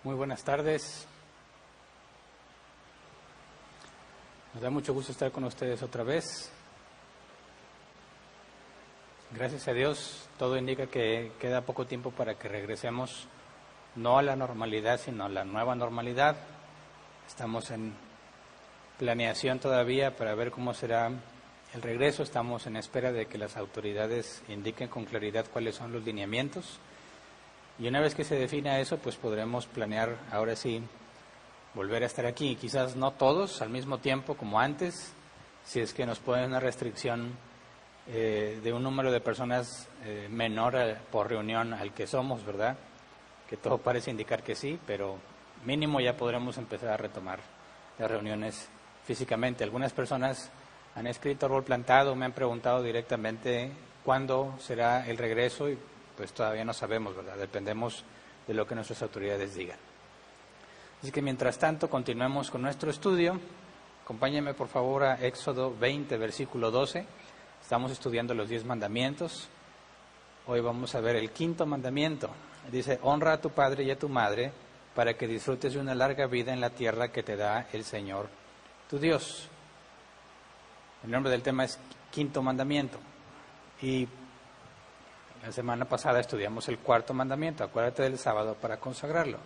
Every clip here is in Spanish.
Muy buenas tardes. Nos da mucho gusto estar con ustedes otra vez. Gracias a Dios, todo indica que queda poco tiempo para que regresemos no a la normalidad, sino a la nueva normalidad. Estamos en planeación todavía para ver cómo será el regreso. Estamos en espera de que las autoridades indiquen con claridad cuáles son los lineamientos. Y una vez que se defina eso, pues podremos planear ahora sí volver a estar aquí. Quizás no todos al mismo tiempo como antes, si es que nos ponen una restricción de un número de personas menor por reunión al que somos, ¿verdad? Que todo parece indicar que sí, pero mínimo ya podremos empezar a retomar las reuniones físicamente. Algunas personas han escrito rol plantado, me han preguntado directamente cuándo será el regreso y pues todavía no sabemos, ¿verdad? Dependemos de lo que nuestras autoridades digan. Así que mientras tanto continuemos con nuestro estudio. Acompáñenme por favor a Éxodo 20, versículo 12. Estamos estudiando los 10 mandamientos. Hoy vamos a ver el quinto mandamiento. Dice, honra a tu padre y a tu madre para que disfrutes de una larga vida en la tierra que te da el Señor, tu Dios. El nombre del tema es quinto mandamiento. Y la semana pasada estudiamos el cuarto mandamiento. Acuérdate del sábado para consagrarlo.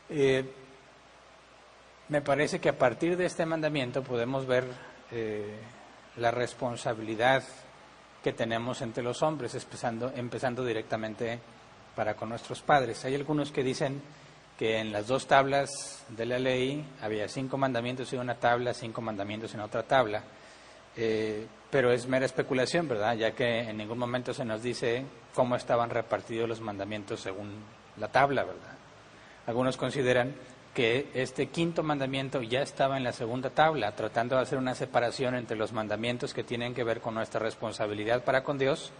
Me parece que a partir de este mandamiento podemos ver la responsabilidad que tenemos entre los hombres, empezando directamente para con nuestros padres. Hay algunos que dicen que en las dos tablas de la ley había 5 mandamientos en una tabla, 5 mandamientos en otra tabla. Pero es mera especulación, ¿verdad? Ya que en ningún momento se nos dice cómo estaban repartidos los mandamientos según la tabla, ¿verdad? Algunos consideran que este quinto mandamiento ya estaba en la segunda tabla, tratando de hacer una separación entre los mandamientos que tienen que ver con nuestra responsabilidad para con Dios,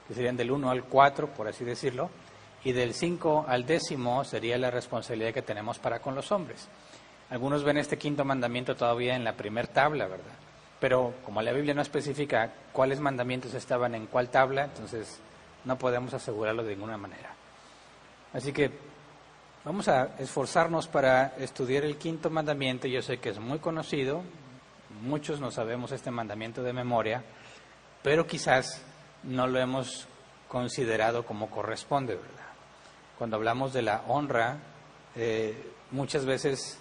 que serían del 1 al 4, por así decirlo, y del 5 al 10 sería la responsabilidad que tenemos para con los hombres. Algunos ven este quinto mandamiento todavía en la primer tabla, ¿verdad? Pero como la Biblia no especifica cuáles mandamientos estaban en cuál tabla, entonces no podemos asegurarlo de ninguna manera. Así que vamos a esforzarnos para estudiar el quinto mandamiento. Yo sé que es muy conocido, muchos no sabemos este mandamiento de memoria, pero quizás no lo hemos considerado como corresponde, ¿verdad? Cuando hablamos de la honra, muchas veces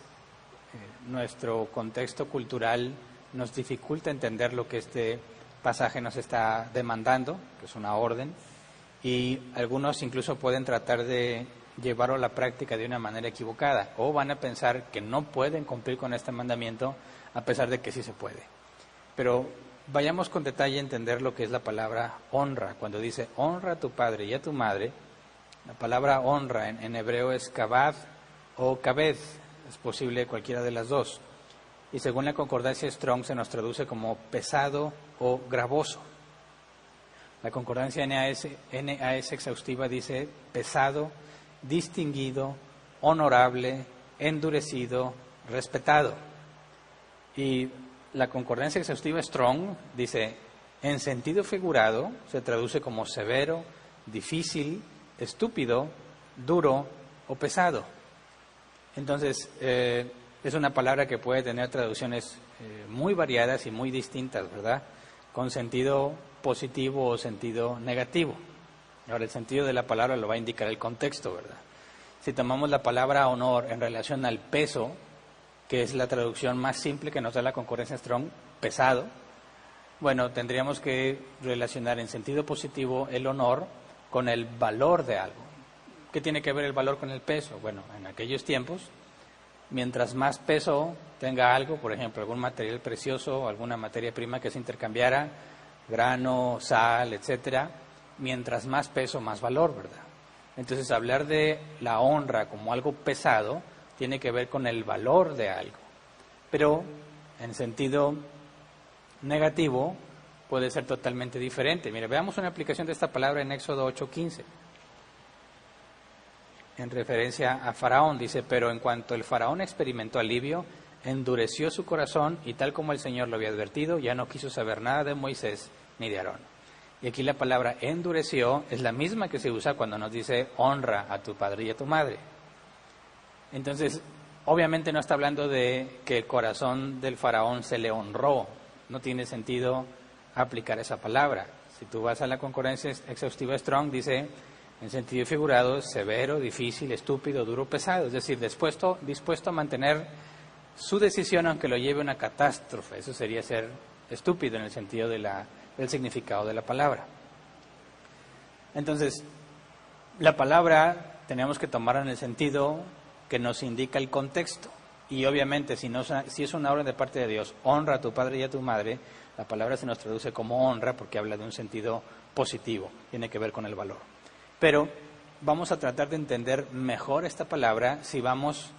nuestro contexto cultural nos dificulta entender lo que este pasaje nos está demandando, que es una orden, y algunos incluso pueden tratar de llevarlo a la práctica de una manera equivocada, o van a pensar que no pueden cumplir con este mandamiento a pesar de que sí se puede. Pero vayamos con detalle a entender lo que es la palabra honra. Cuando dice honra a tu padre y a tu madre, la palabra honra en hebreo es kabad o kabed, es posible cualquiera de las dos. Y según la concordancia Strong se nos traduce como pesado o gravoso. La concordancia NAS exhaustiva dice pesado, distinguido, honorable, endurecido, respetado. Y la concordancia exhaustiva Strong dice, en sentido figurado, se traduce como severo, difícil, estúpido, duro o pesado. Entonces, es una palabra que puede tener traducciones muy variadas y muy distintas, ¿verdad? Con sentido positivo o sentido negativo. Ahora, el sentido de la palabra lo va a indicar el contexto, ¿verdad? Si tomamos la palabra honor en relación al peso, que es la traducción más simple que nos da la concordancia Strong, pesado, bueno, tendríamos que relacionar en sentido positivo el honor con el valor de algo. ¿Qué tiene que ver el valor con el peso? Bueno, en aquellos tiempos, mientras más peso tenga algo, por ejemplo, algún material precioso, alguna materia prima que se intercambiara, grano, sal, etcétera, mientras más peso, más valor, ¿verdad? Entonces, hablar de la honra como algo pesado tiene que ver con el valor de algo. Pero, en sentido negativo, puede ser totalmente diferente. Mire, veamos una aplicación de esta palabra en Éxodo 8:15. En referencia a Faraón, dice, pero en cuanto el Faraón experimentó alivio, endureció su corazón y tal como el Señor lo había advertido, ya no quiso saber nada de Moisés ni de Aarón. Y aquí la palabra endureció es la misma que se usa cuando nos dice honra a tu padre y a tu madre. Entonces, obviamente no está hablando de que el corazón del faraón se le honró. No tiene sentido aplicar esa palabra. Si tú vas a la concordancia exhaustiva Strong, dice, en sentido figurado, severo, difícil, estúpido, duro, pesado. Es decir, dispuesto a mantener su decisión aunque lo lleve a una catástrofe. Eso sería ser estúpido en el sentido del significado de la palabra. Entonces, la palabra tenemos que tomarla en el sentido que nos indica el contexto. Y obviamente, si es una orden de parte de Dios, honra a tu padre y a tu madre, la palabra se nos traduce como honra porque habla de un sentido positivo, tiene que ver con el valor. Pero vamos a tratar de entender mejor esta palabra si vamos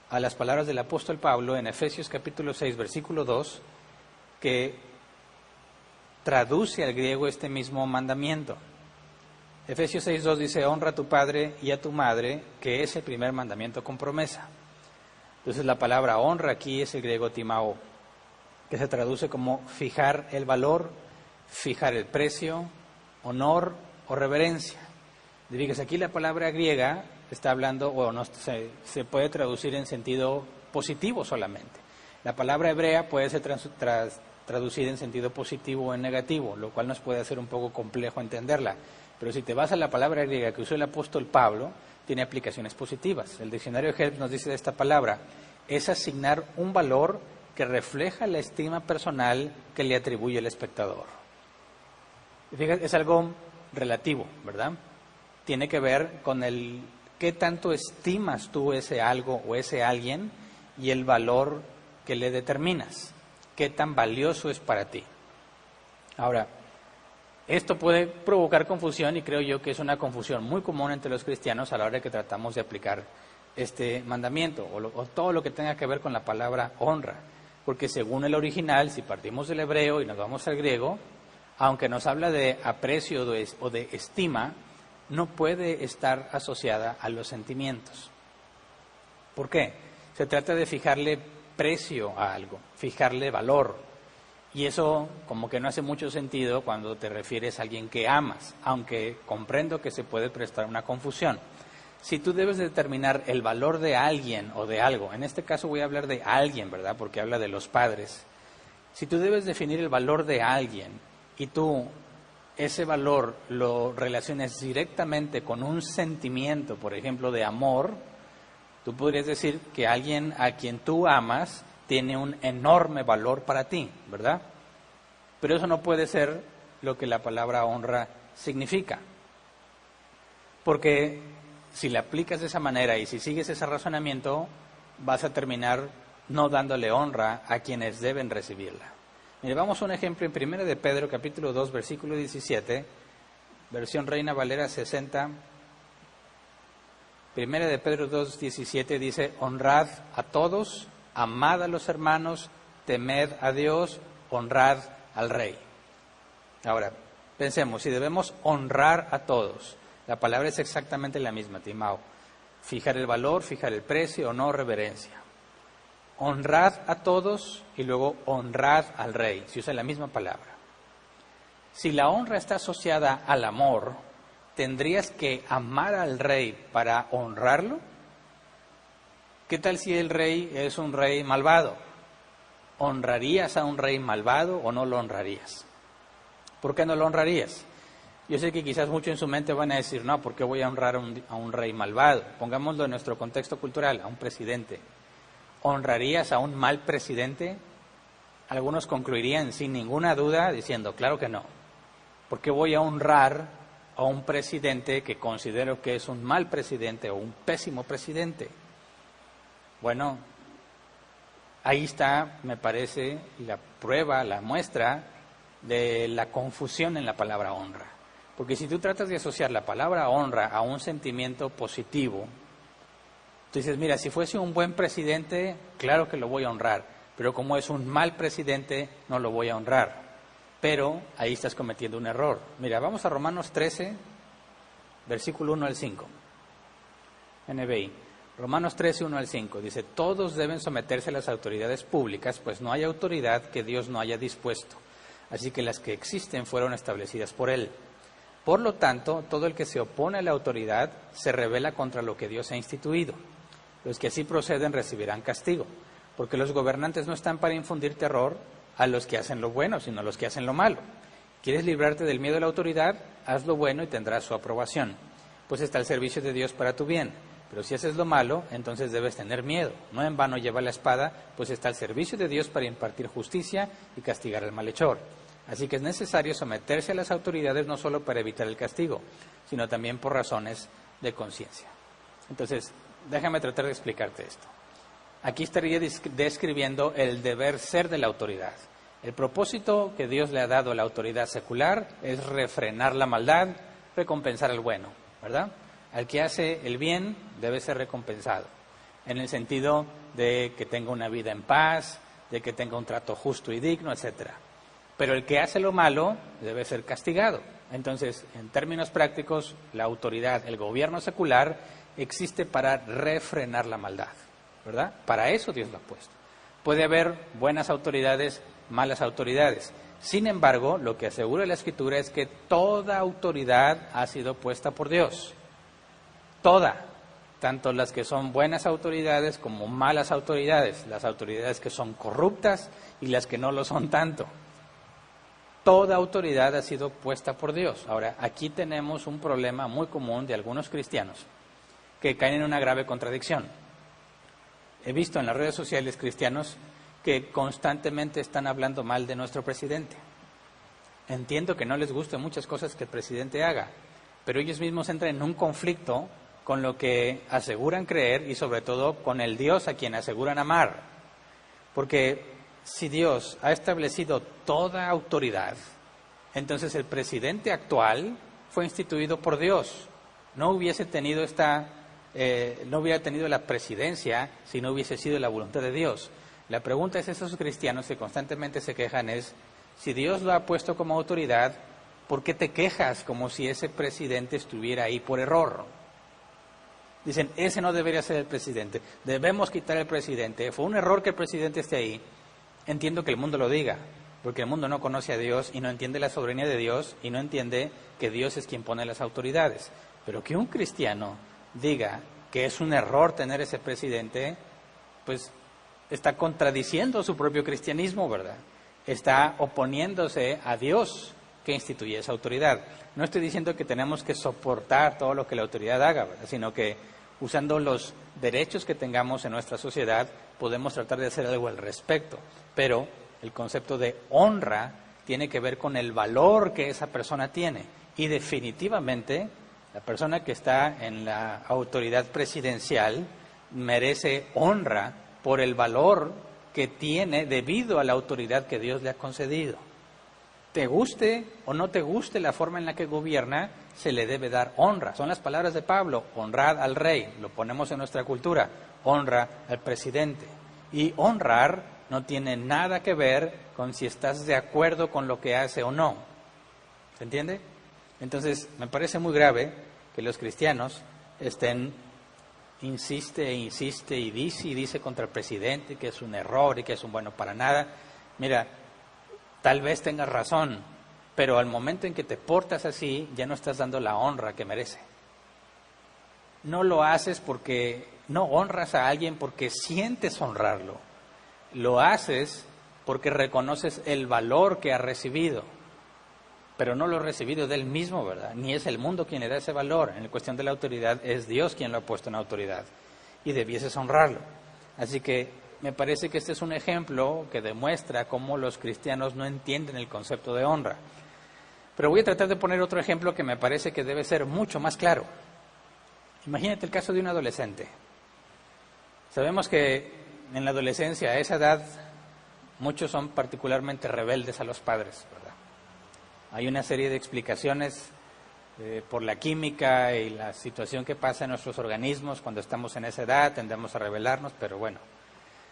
a las palabras del apóstol Pablo en Efesios capítulo 6, versículo 2, que traduce al griego este mismo mandamiento. Efesios 6:2 dice, honra a tu padre y a tu madre, que es el primer mandamiento con promesa. Entonces la palabra honra aquí es el griego timao, que se traduce como fijar el valor, fijar el precio, honor o reverencia. Fíjese, aquí la palabra griega está hablando, o no se puede traducir en sentido positivo solamente. La palabra hebrea puede ser traducida en sentido positivo o en negativo, lo cual nos puede hacer un poco complejo entenderla. Pero si te vas a la palabra griega que usó el apóstol Pablo, tiene aplicaciones positivas. El diccionario Helps nos dice de esta palabra, es asignar un valor que refleja la estima personal que le atribuye el espectador. Fíjate, es algo relativo, ¿verdad? Tiene que ver con el qué tanto estimas tú ese algo o ese alguien y el valor que le determinas, qué tan valioso es para ti. Ahora, esto puede provocar confusión y creo yo que es una confusión muy común entre los cristianos a la hora que tratamos de aplicar este mandamiento o todo lo que tenga que ver con la palabra honra. Porque según el original, si partimos del hebreo y nos vamos al griego, aunque nos habla de aprecio o de estima, no puede estar asociada a los sentimientos. ¿Por qué? Se trata de fijarle precio a algo, fijarle valor. Y eso como que no hace mucho sentido cuando te refieres a alguien que amas, aunque comprendo que se puede prestar una confusión. Si tú debes determinar el valor de alguien o de algo, en este caso voy a hablar de alguien, ¿verdad? Porque habla de los padres. Si tú debes definir el valor de alguien y tú ese valor lo relaciones directamente con un sentimiento, por ejemplo, de amor, tú podrías decir que alguien a quien tú amas tiene un enorme valor para ti, ¿verdad? Pero eso no puede ser lo que la palabra honra significa. Porque si la aplicas de esa manera y si sigues ese razonamiento, vas a terminar no dándole honra a quienes deben recibirla. Mire, vamos a un ejemplo en 1 de Pedro, capítulo 2, versículo 17, versión Reina Valera 60. 1 de Pedro 2, 17 dice, honrad a todos, amad a los hermanos, temed a Dios, honrad al Rey. Ahora, pensemos, si debemos honrar a todos, la palabra es exactamente la misma, timao. Fijar el valor, fijar el precio, honor, reverencia. Honrad a todos y luego honrad al Rey. Se usa la misma palabra. Si la honra está asociada al amor, ¿tendrías que amar al Rey para honrarlo? ¿Qué tal si el Rey es un rey malvado? ¿Honrarías a un rey malvado o no lo honrarías? ¿Por qué no lo honrarías? Yo sé que quizás muchos en su mente van a decir, no, ¿por qué voy a honrar a un rey malvado? Pongámoslo en nuestro contexto cultural, a un presidente. ¿Honrarías a un mal presidente? Algunos concluirían sin ninguna duda diciendo, claro que no. ¿Por qué voy a honrar a un presidente que considero que es un mal presidente o un pésimo presidente? Bueno, ahí está, me parece, la prueba, la muestra de la confusión en la palabra honra. Porque si tú tratas de asociar la palabra honra a un sentimiento positivo, tú dices, mira, si fuese un buen presidente, claro que lo voy a honrar, pero como es un mal presidente, no lo voy a honrar. Pero ahí estás cometiendo un error. Mira, vamos a Romanos 13, versículo 1 al 5. NBI. Romanos 13, 1 al 5. Dice, todos deben someterse a las autoridades públicas, pues no hay autoridad que Dios no haya dispuesto. Así que las que existen fueron establecidas por Él. Por lo tanto, todo el que se opone a la autoridad se rebela contra lo que Dios ha instituido. Los que así proceden recibirán castigo, porque los gobernantes no están para infundir terror a los que hacen lo bueno, sino a los que hacen lo malo. ¿Quieres librarte del miedo a la autoridad? Haz lo bueno y tendrás su aprobación, pues está al servicio de Dios para tu bien. Pero si haces lo malo, entonces debes tener miedo. No en vano lleva la espada, pues está al servicio de Dios para impartir justicia y castigar al malhechor. Así que es necesario someterse a las autoridades no solo para evitar el castigo, sino también por razones de conciencia. Entonces, déjame tratar de explicarte esto. Aquí estaría describiendo el deber ser de la autoridad. El propósito que Dios le ha dado a la autoridad secular es refrenar la maldad, recompensar el bueno, ¿verdad? Al que hace el bien debe ser recompensado, en el sentido de que tenga una vida en paz, de que tenga un trato justo y digno, etcétera. Pero el que hace lo malo debe ser castigado. Entonces, en términos prácticos, la autoridad, el gobierno secular, existe para refrenar la maldad, ¿verdad? Para eso Dios lo ha puesto. Puede haber buenas autoridades, malas autoridades. Sin embargo, lo que asegura la Escritura es que toda autoridad ha sido puesta por Dios. Toda, tanto las que son buenas autoridades como malas autoridades, las autoridades que son corruptas y las que no lo son tanto. Toda autoridad ha sido puesta por Dios. Ahora, aquí tenemos un problema muy común de algunos cristianos que caen en una grave contradicción. He visto en las redes sociales cristianos que constantemente están hablando mal de nuestro presidente. Entiendo que no les gusten muchas cosas que el presidente haga, pero ellos mismos entran en un conflicto con lo que aseguran creer y sobre todo con el Dios a quien aseguran amar. Porque si Dios ha establecido toda autoridad, entonces el presidente actual fue instituido por Dios. No hubiera tenido la presidencia si no hubiese sido la voluntad de Dios. La pregunta es, esos cristianos que constantemente se quejan es, si Dios lo ha puesto como autoridad, ¿por qué te quejas como si ese presidente estuviera ahí por error? Dicen, ese no debería ser el presidente, debemos quitar el presidente, fue un error que el presidente esté ahí. Entiendo que el mundo lo diga, porque el mundo no conoce a Dios y no entiende la soberanía de Dios y no entiende que Dios es quien pone las autoridades. Pero que un cristiano diga que es un error tener ese presidente, pues está contradiciendo su propio cristianismo, ¿verdad? Está oponiéndose a Dios que instituye esa autoridad. No estoy diciendo que tenemos que soportar todo lo que la autoridad haga, ¿verdad? Sino que usando los derechos que tengamos en nuestra sociedad podemos tratar de hacer algo al respecto. Pero el concepto de honra tiene que ver con el valor que esa persona tiene. Y definitivamente la persona que está en la autoridad presidencial merece honra por el valor que tiene debido a la autoridad que Dios le ha concedido. Te guste o no te guste la forma en la que gobierna, se le debe dar honra. Son las palabras de Pablo, honrad al rey, lo ponemos en nuestra cultura, honra al presidente. Y honrar no tiene nada que ver con si estás de acuerdo con lo que hace o no. ¿Se entiende? Entonces, me parece muy grave que los cristianos insiste e insiste y dice contra el presidente que es un error y que es un bueno para nada. Mira, tal vez tengas razón, pero al momento en que te portas así, ya no estás dando la honra que merece. No lo haces porque no honras a alguien porque sientes honrarlo. Lo haces porque reconoces el valor que ha recibido, pero no lo ha recibido de él mismo, ¿verdad? Ni es el mundo quien le da ese valor. En la cuestión de la autoridad es Dios quien lo ha puesto en autoridad y debieses honrarlo. Así que me parece que este es un ejemplo que demuestra cómo los cristianos no entienden el concepto de honra. Pero voy a tratar de poner otro ejemplo que me parece que debe ser mucho más claro. Imagínate el caso de un adolescente. Sabemos que en la adolescencia, a esa edad, muchos son particularmente rebeldes a los padres, ¿verdad? Hay una serie de explicaciones por la química y la situación que pasa en nuestros organismos cuando estamos en esa edad, tendemos a rebelarnos, pero bueno.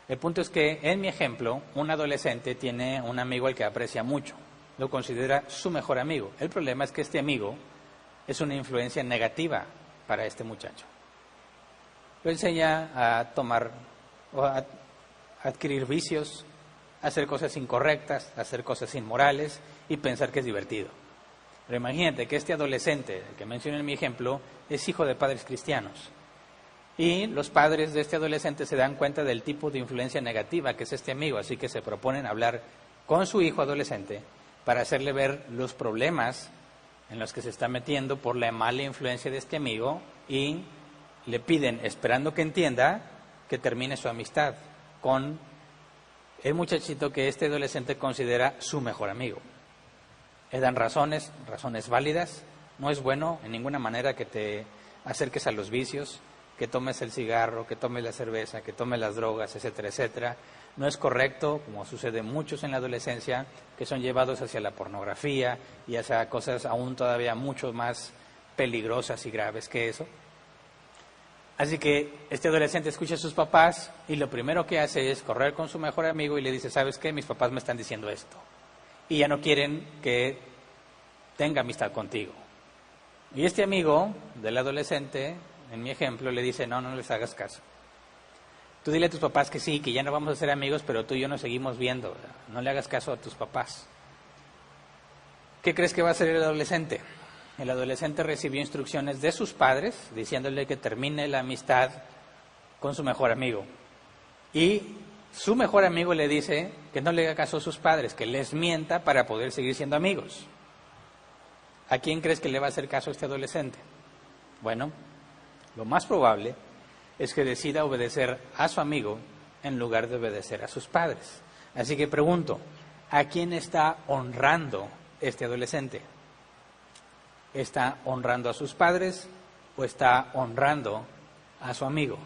El punto es que, en mi ejemplo, un adolescente tiene un amigo al que aprecia mucho, lo considera su mejor amigo. El problema es que este amigo es una influencia negativa para este muchacho. Lo enseña a tomar o a adquirir vicios, a hacer cosas incorrectas, a hacer cosas inmorales y pensar que es divertido. Pero imagínate que este adolescente, el que mencioné en mi ejemplo, es hijo de padres cristianos. Y los padres de este adolescente se dan cuenta del tipo de influencia negativa que es este amigo, así que se proponen hablar con su hijo adolescente para hacerle ver los problemas en los que se está metiendo por la mala influencia de este amigo y le piden, esperando que entienda, que termine su amistad con el muchachito que este adolescente considera su mejor amigo. Le dan razones válidas. No es bueno en ninguna manera que te acerques a los vicios, que tomes el cigarro, que tomes la cerveza, que tomes las drogas, etcétera, etcétera. No es correcto, como sucede muchos en la adolescencia, que son llevados hacia la pornografía y hacia cosas aún todavía mucho más peligrosas y graves que eso. Así que este adolescente escucha a sus papás y lo primero que hace es correr con su mejor amigo y le dice, ¿sabes qué? Mis papás me están diciendo esto. Y ya no quieren que tenga amistad contigo. Y este amigo del adolescente, en mi ejemplo, le dice, no les hagas caso. Tú dile a tus papás que sí, que ya no vamos a ser amigos, pero tú y yo nos seguimos viendo, ¿verdad? No le hagas caso a tus papás. ¿Qué crees que va a hacer el adolescente? El adolescente recibió instrucciones de sus padres, diciéndole que termine la amistad con su mejor amigo. Y su mejor amigo le dice que no le haga caso a sus padres, que les mienta para poder seguir siendo amigos. ¿A quién crees que le va a hacer caso este adolescente? Bueno, lo más probable es que decida obedecer a su amigo en lugar de obedecer a sus padres. Así que pregunto, ¿a quién está honrando este adolescente? ¿Está honrando a sus padres o está honrando a su amigo?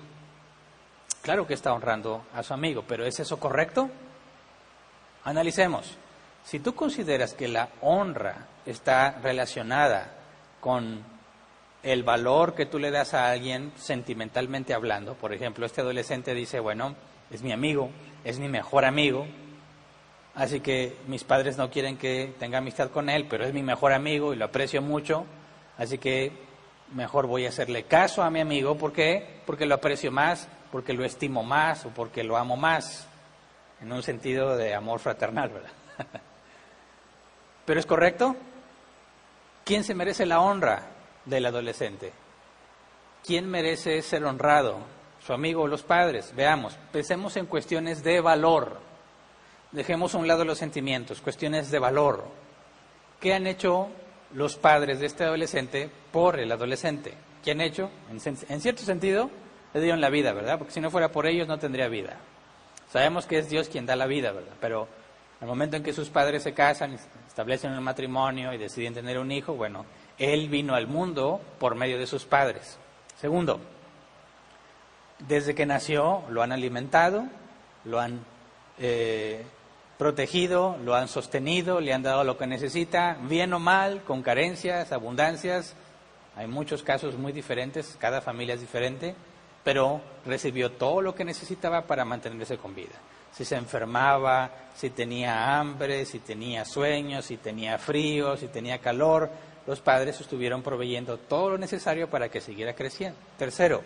Claro que está honrando a su amigo, pero ¿es eso correcto? Analicemos. Si tú consideras que la honra está relacionada con el valor que tú le das a alguien sentimentalmente hablando, por ejemplo, este adolescente dice, bueno, es mi amigo, es mi mejor amigo, así que mis padres no quieren que tenga amistad con él, pero es mi mejor amigo y lo aprecio mucho, así que mejor voy a hacerle caso a mi amigo. ¿Por qué? Porque lo aprecio más, porque lo estimo más o porque lo amo más, en un sentido de amor fraternal, ¿verdad? ¿Pero es correcto? ¿Quién se merece la honra del adolescente? ¿Quién merece ser honrado? ¿Su amigo o los padres? Veamos, pensemos en cuestiones de valor. Dejemos a un lado los sentimientos, cuestiones de valor. ¿Qué han hecho los padres de este adolescente por el adolescente? ¿Qué han hecho? En cierto sentido, le dieron la vida, ¿verdad? Porque si no fuera por ellos no tendría vida. Sabemos que es Dios quien da la vida, ¿verdad? Pero al momento en que sus padres se casan, establecen un matrimonio y deciden tener un hijo, bueno, él vino al mundo por medio de sus padres. Segundo, desde que nació lo han alimentado, lo han protegido, lo han sostenido, le han dado lo que necesita, bien o mal, con carencias, abundancias. Hay muchos casos muy diferentes, cada familia es diferente, pero recibió todo lo que necesitaba para mantenerse con vida. Si se enfermaba, si tenía hambre, si tenía sueño, si tenía frío, si tenía calor, los padres estuvieron proveyendo todo lo necesario para que siguiera creciendo. Tercero,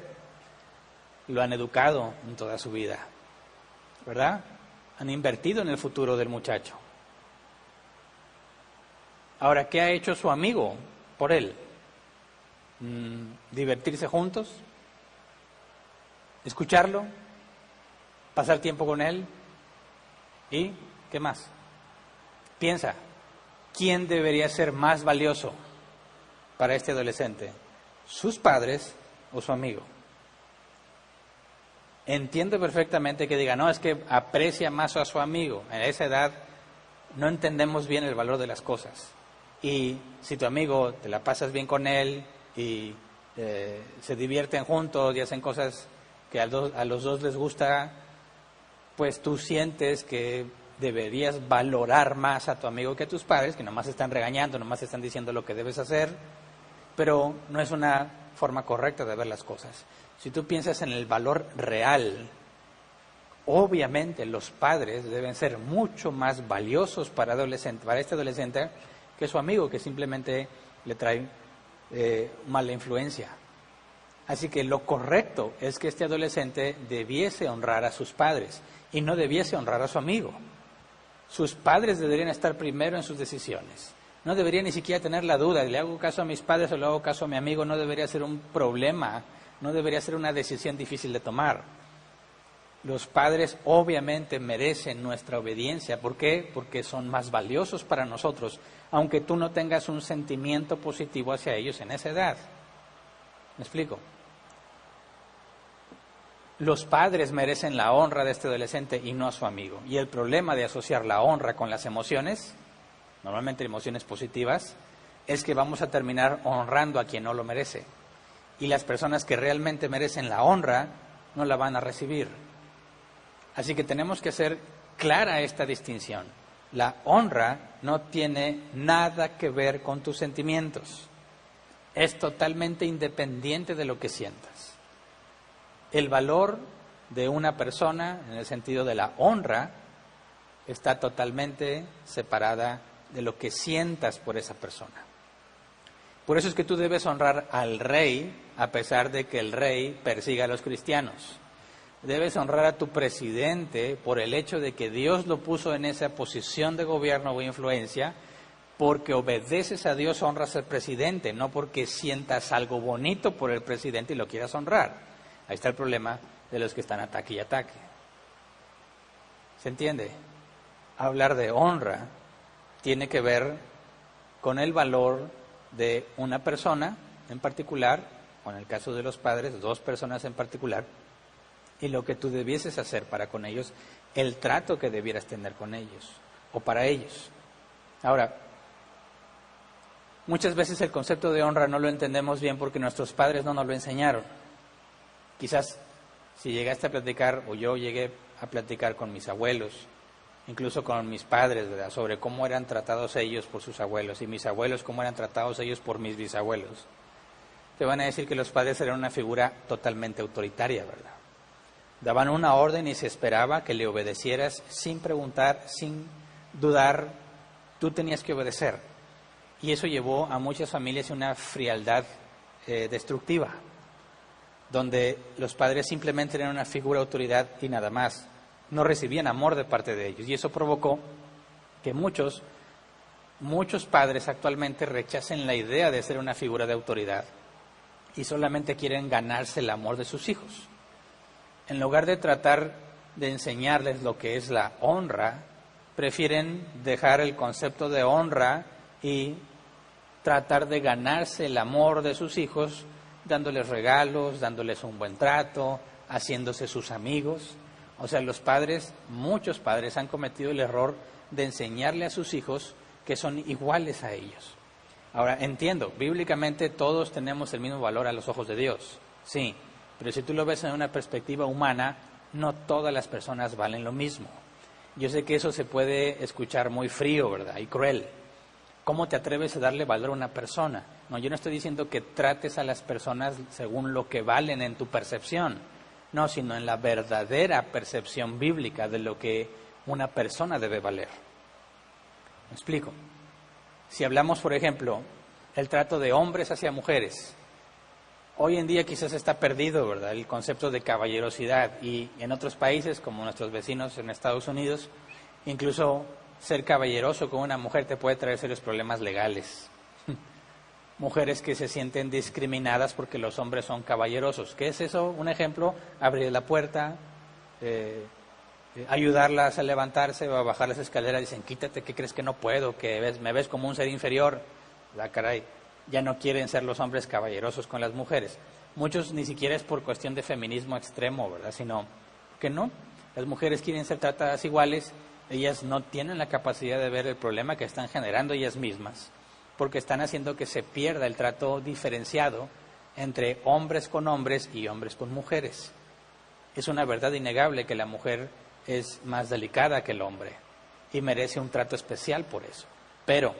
lo han educado en toda su vida, ¿verdad? Han invertido en el futuro del muchacho. Ahora, ¿qué ha hecho su amigo por él? ¿Divertirse juntos? ¿Escucharlo? ¿Pasar tiempo con él? ¿Y qué más? Piensa, ¿quién debería ser más valioso para este adolescente? ¿Sus padres o su amigo? Entiendo perfectamente que diga, no, es que aprecia más a su amigo. En esa edad no entendemos bien el valor de las cosas. Y si tu amigo te la pasas bien con él y se divierten juntos y hacen cosas que a los dos les gusta, pues tú sientes que deberías valorar más a tu amigo que a tus padres, que nomás están regañando, nomás están diciendo lo que debes hacer, pero no es una forma correcta de ver las cosas. Si tú piensas en el valor real, obviamente los padres deben ser mucho más valiosos para este adolescente que su amigo, que simplemente le trae mala influencia. Así que lo correcto es que este adolescente debiese honrar a sus padres y no debiese honrar a su amigo. Sus padres deberían estar primero en sus decisiones. No debería ni siquiera tener la duda, ¿le hago caso a mis padres o le hago caso a mi amigo? No debería ser un problema no debería ser una decisión difícil de tomar. Los padres obviamente merecen nuestra obediencia. ¿Por qué? Porque son más valiosos para nosotros, aunque tú no tengas un sentimiento positivo hacia ellos en esa edad. ¿Me explico? Los padres merecen la honra de este adolescente y no a su amigo. Y el problema de asociar la honra con las emociones, normalmente emociones positivas, es que vamos a terminar honrando a quien no lo merece. Y las personas que realmente merecen la honra no la van a recibir. Así que tenemos que hacer clara esta distinción. La honra no tiene nada que ver con tus sentimientos. Es totalmente independiente de lo que sientas. El valor de una persona, en el sentido de la honra, está totalmente separada de lo que sientas por esa persona. Por eso es que tú debes honrar al rey, a pesar de que el rey persiga a los cristianos. Debes honrar a tu presidente por el hecho de que Dios lo puso en esa posición de gobierno o influencia, porque obedeces a Dios, honras al presidente, no porque sientas algo bonito por el presidente y lo quieras honrar. Ahí está el problema de los que están ataque y ataque. ¿Se entiende? Hablar de honra tiene que ver con el valor de una persona en particular, o en el caso de los padres, dos personas en particular, y lo que tú debieses hacer para con ellos, el trato que debieras tener con ellos, o para ellos. Ahora, muchas veces el concepto de honra no lo entendemos bien porque nuestros padres no nos lo enseñaron. Quizás si llegaste a platicar, o yo llegué a platicar con mis abuelos, incluso con mis padres, ¿verdad?, sobre cómo eran tratados ellos por sus abuelos, y mis abuelos cómo eran tratados ellos por mis bisabuelos. Te van a decir que los padres eran una figura totalmente autoritaria, ¿verdad? Daban una orden y se esperaba que le obedecieras sin preguntar, sin dudar. Tú tenías que obedecer. Y eso llevó a muchas familias a una frialdad destructiva, donde los padres simplemente eran una figura de autoridad y nada más. No recibían amor de parte de ellos. Y eso provocó que muchos padres actualmente rechacen la idea de ser una figura de autoridad y solamente quieren ganarse el amor de sus hijos. En lugar de tratar de enseñarles lo que es la honra, prefieren dejar el concepto de honra y tratar de ganarse el amor de sus hijos, dándoles regalos, dándoles un buen trato, haciéndose sus amigos. O sea, muchos padres han cometido el error de enseñarle a sus hijos que son iguales a ellos. Ahora, entiendo, bíblicamente todos tenemos el mismo valor a los ojos de Dios, sí, pero si tú lo ves en una perspectiva humana, no todas las personas valen lo mismo. Yo sé que eso se puede escuchar muy frío, ¿verdad?, y cruel. ¿Cómo te atreves a darle valor a una persona? No, yo no estoy diciendo que trates a las personas según lo que valen en tu percepción, no, sino en la verdadera percepción bíblica de lo que una persona debe valer. ¿Me explico? Si hablamos, por ejemplo, el trato de hombres hacia mujeres, hoy en día quizás está perdido, ¿verdad?, el concepto de caballerosidad, y en otros países, como nuestros vecinos en Estados Unidos, incluso ser caballeroso con una mujer te puede traer serios problemas legales. Mujeres que se sienten discriminadas porque los hombres son caballerosos. ¿Qué es eso? Un ejemplo, abrir la puerta, ayudarlas a levantarse o a bajar las escaleras. Dicen, quítate, ¿qué crees que no puedo? Que me ves como un ser inferior. La caray, ya no quieren ser los hombres caballerosos con las mujeres. Muchos ni siquiera es por cuestión de feminismo extremo, ¿verdad?, sino que no. Las mujeres quieren ser tratadas iguales. Ellas no tienen la capacidad de ver el problema que están generando ellas mismas, porque están haciendo que se pierda el trato diferenciado entre hombres con hombres y hombres con mujeres. Es una verdad innegable que la mujer es más delicada que el hombre y merece un trato especial por eso. Pero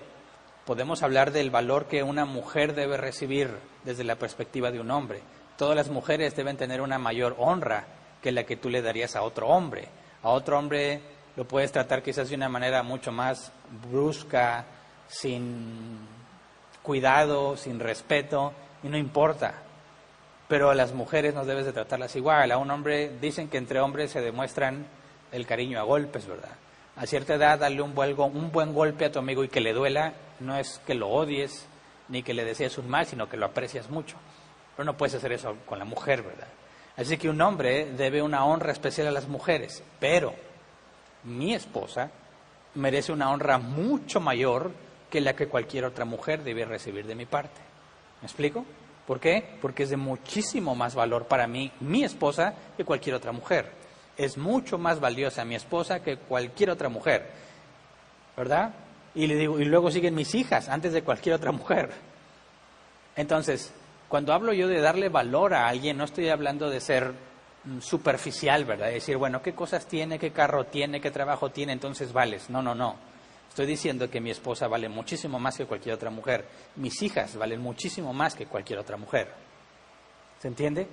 podemos hablar del valor que una mujer debe recibir desde la perspectiva de un hombre. Todas las mujeres deben tener una mayor honra que la que tú le darías a otro hombre. A otro hombre lo puedes tratar quizás de una manera mucho más brusca, sin cuidado, sin respeto, y no importa. Pero a las mujeres no debes de tratarlas igual. A un hombre, dicen que entre hombres se demuestran el cariño a golpes, ¿verdad? A cierta edad, darle un buen golpe a tu amigo y que le duela, no es que lo odies, ni que le desees un mal, sino que lo aprecias mucho. pero no puedes hacer eso con la mujer, ¿verdad? Así que un hombre debe una honra especial a las mujeres, pero mi esposa merece una honra mucho mayor que la que cualquier otra mujer debe recibir de mi parte. ¿Me explico? ¿Por qué? Porque es de muchísimo más valor para mí, mi esposa, que cualquier otra mujer. Es mucho más valiosa mi esposa que cualquier otra mujer, ¿verdad? Y le digo, y luego siguen mis hijas antes de cualquier otra mujer. Entonces, cuando hablo yo de darle valor a alguien, no estoy hablando de ser superficial, ¿verdad? Decir, bueno, ¿qué cosas tiene, qué carro tiene, qué trabajo tiene, entonces vales? No, no, no. Estoy diciendo que mi esposa vale muchísimo más que cualquier otra mujer. Mis hijas valen muchísimo más que cualquier otra mujer. ¿Se entiende?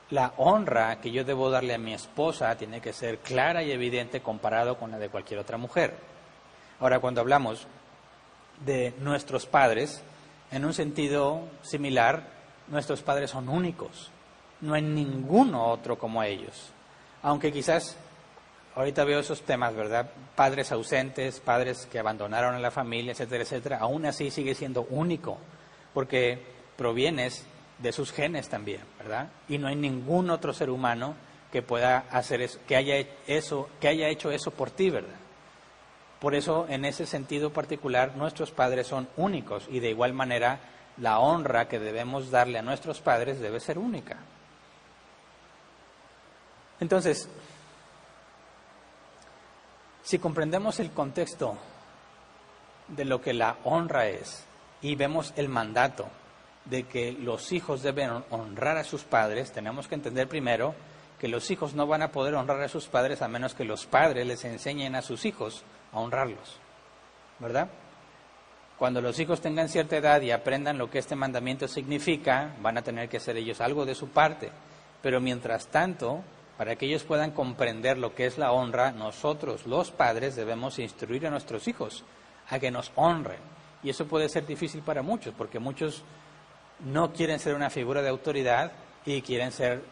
La honra que yo debo darle a mi esposa tiene que ser clara y evidente comparado con la de cualquier otra mujer. Ahora, cuando hablamos de nuestros padres, en un sentido similar, nuestros padres son únicos. No hay ninguno otro como ellos. Aunque quizás, ahorita veo esos temas, ¿verdad? Padres ausentes, padres que abandonaron a la familia, etcétera, etcétera. Aún así sigue siendo único, porque provienes de sus genes también, ¿verdad? Y no hay ningún otro ser humano que pueda hacer eso, que haya hecho eso por ti, ¿verdad? Por eso, en ese sentido particular, nuestros padres son únicos y de igual manera la honra que debemos darle a nuestros padres debe ser única. Entonces, si comprendemos el contexto de lo que la honra es y vemos el mandato de que los hijos deben honrar a sus padres, tenemos que entender primero que los hijos no van a poder honrar a sus padres a menos que los padres les enseñen a sus hijos a honrarlos, ¿verdad? Cuando los hijos tengan cierta edad y aprendan lo que este mandamiento significa, van a tener que hacer ellos algo de su parte. Pero mientras tanto, para que ellos puedan comprender lo que es la honra, nosotros, los padres, debemos instruir a nuestros hijos a que nos honren. Y eso puede ser difícil para muchos, porque muchos no quieren ser una figura de autoridad y quieren ser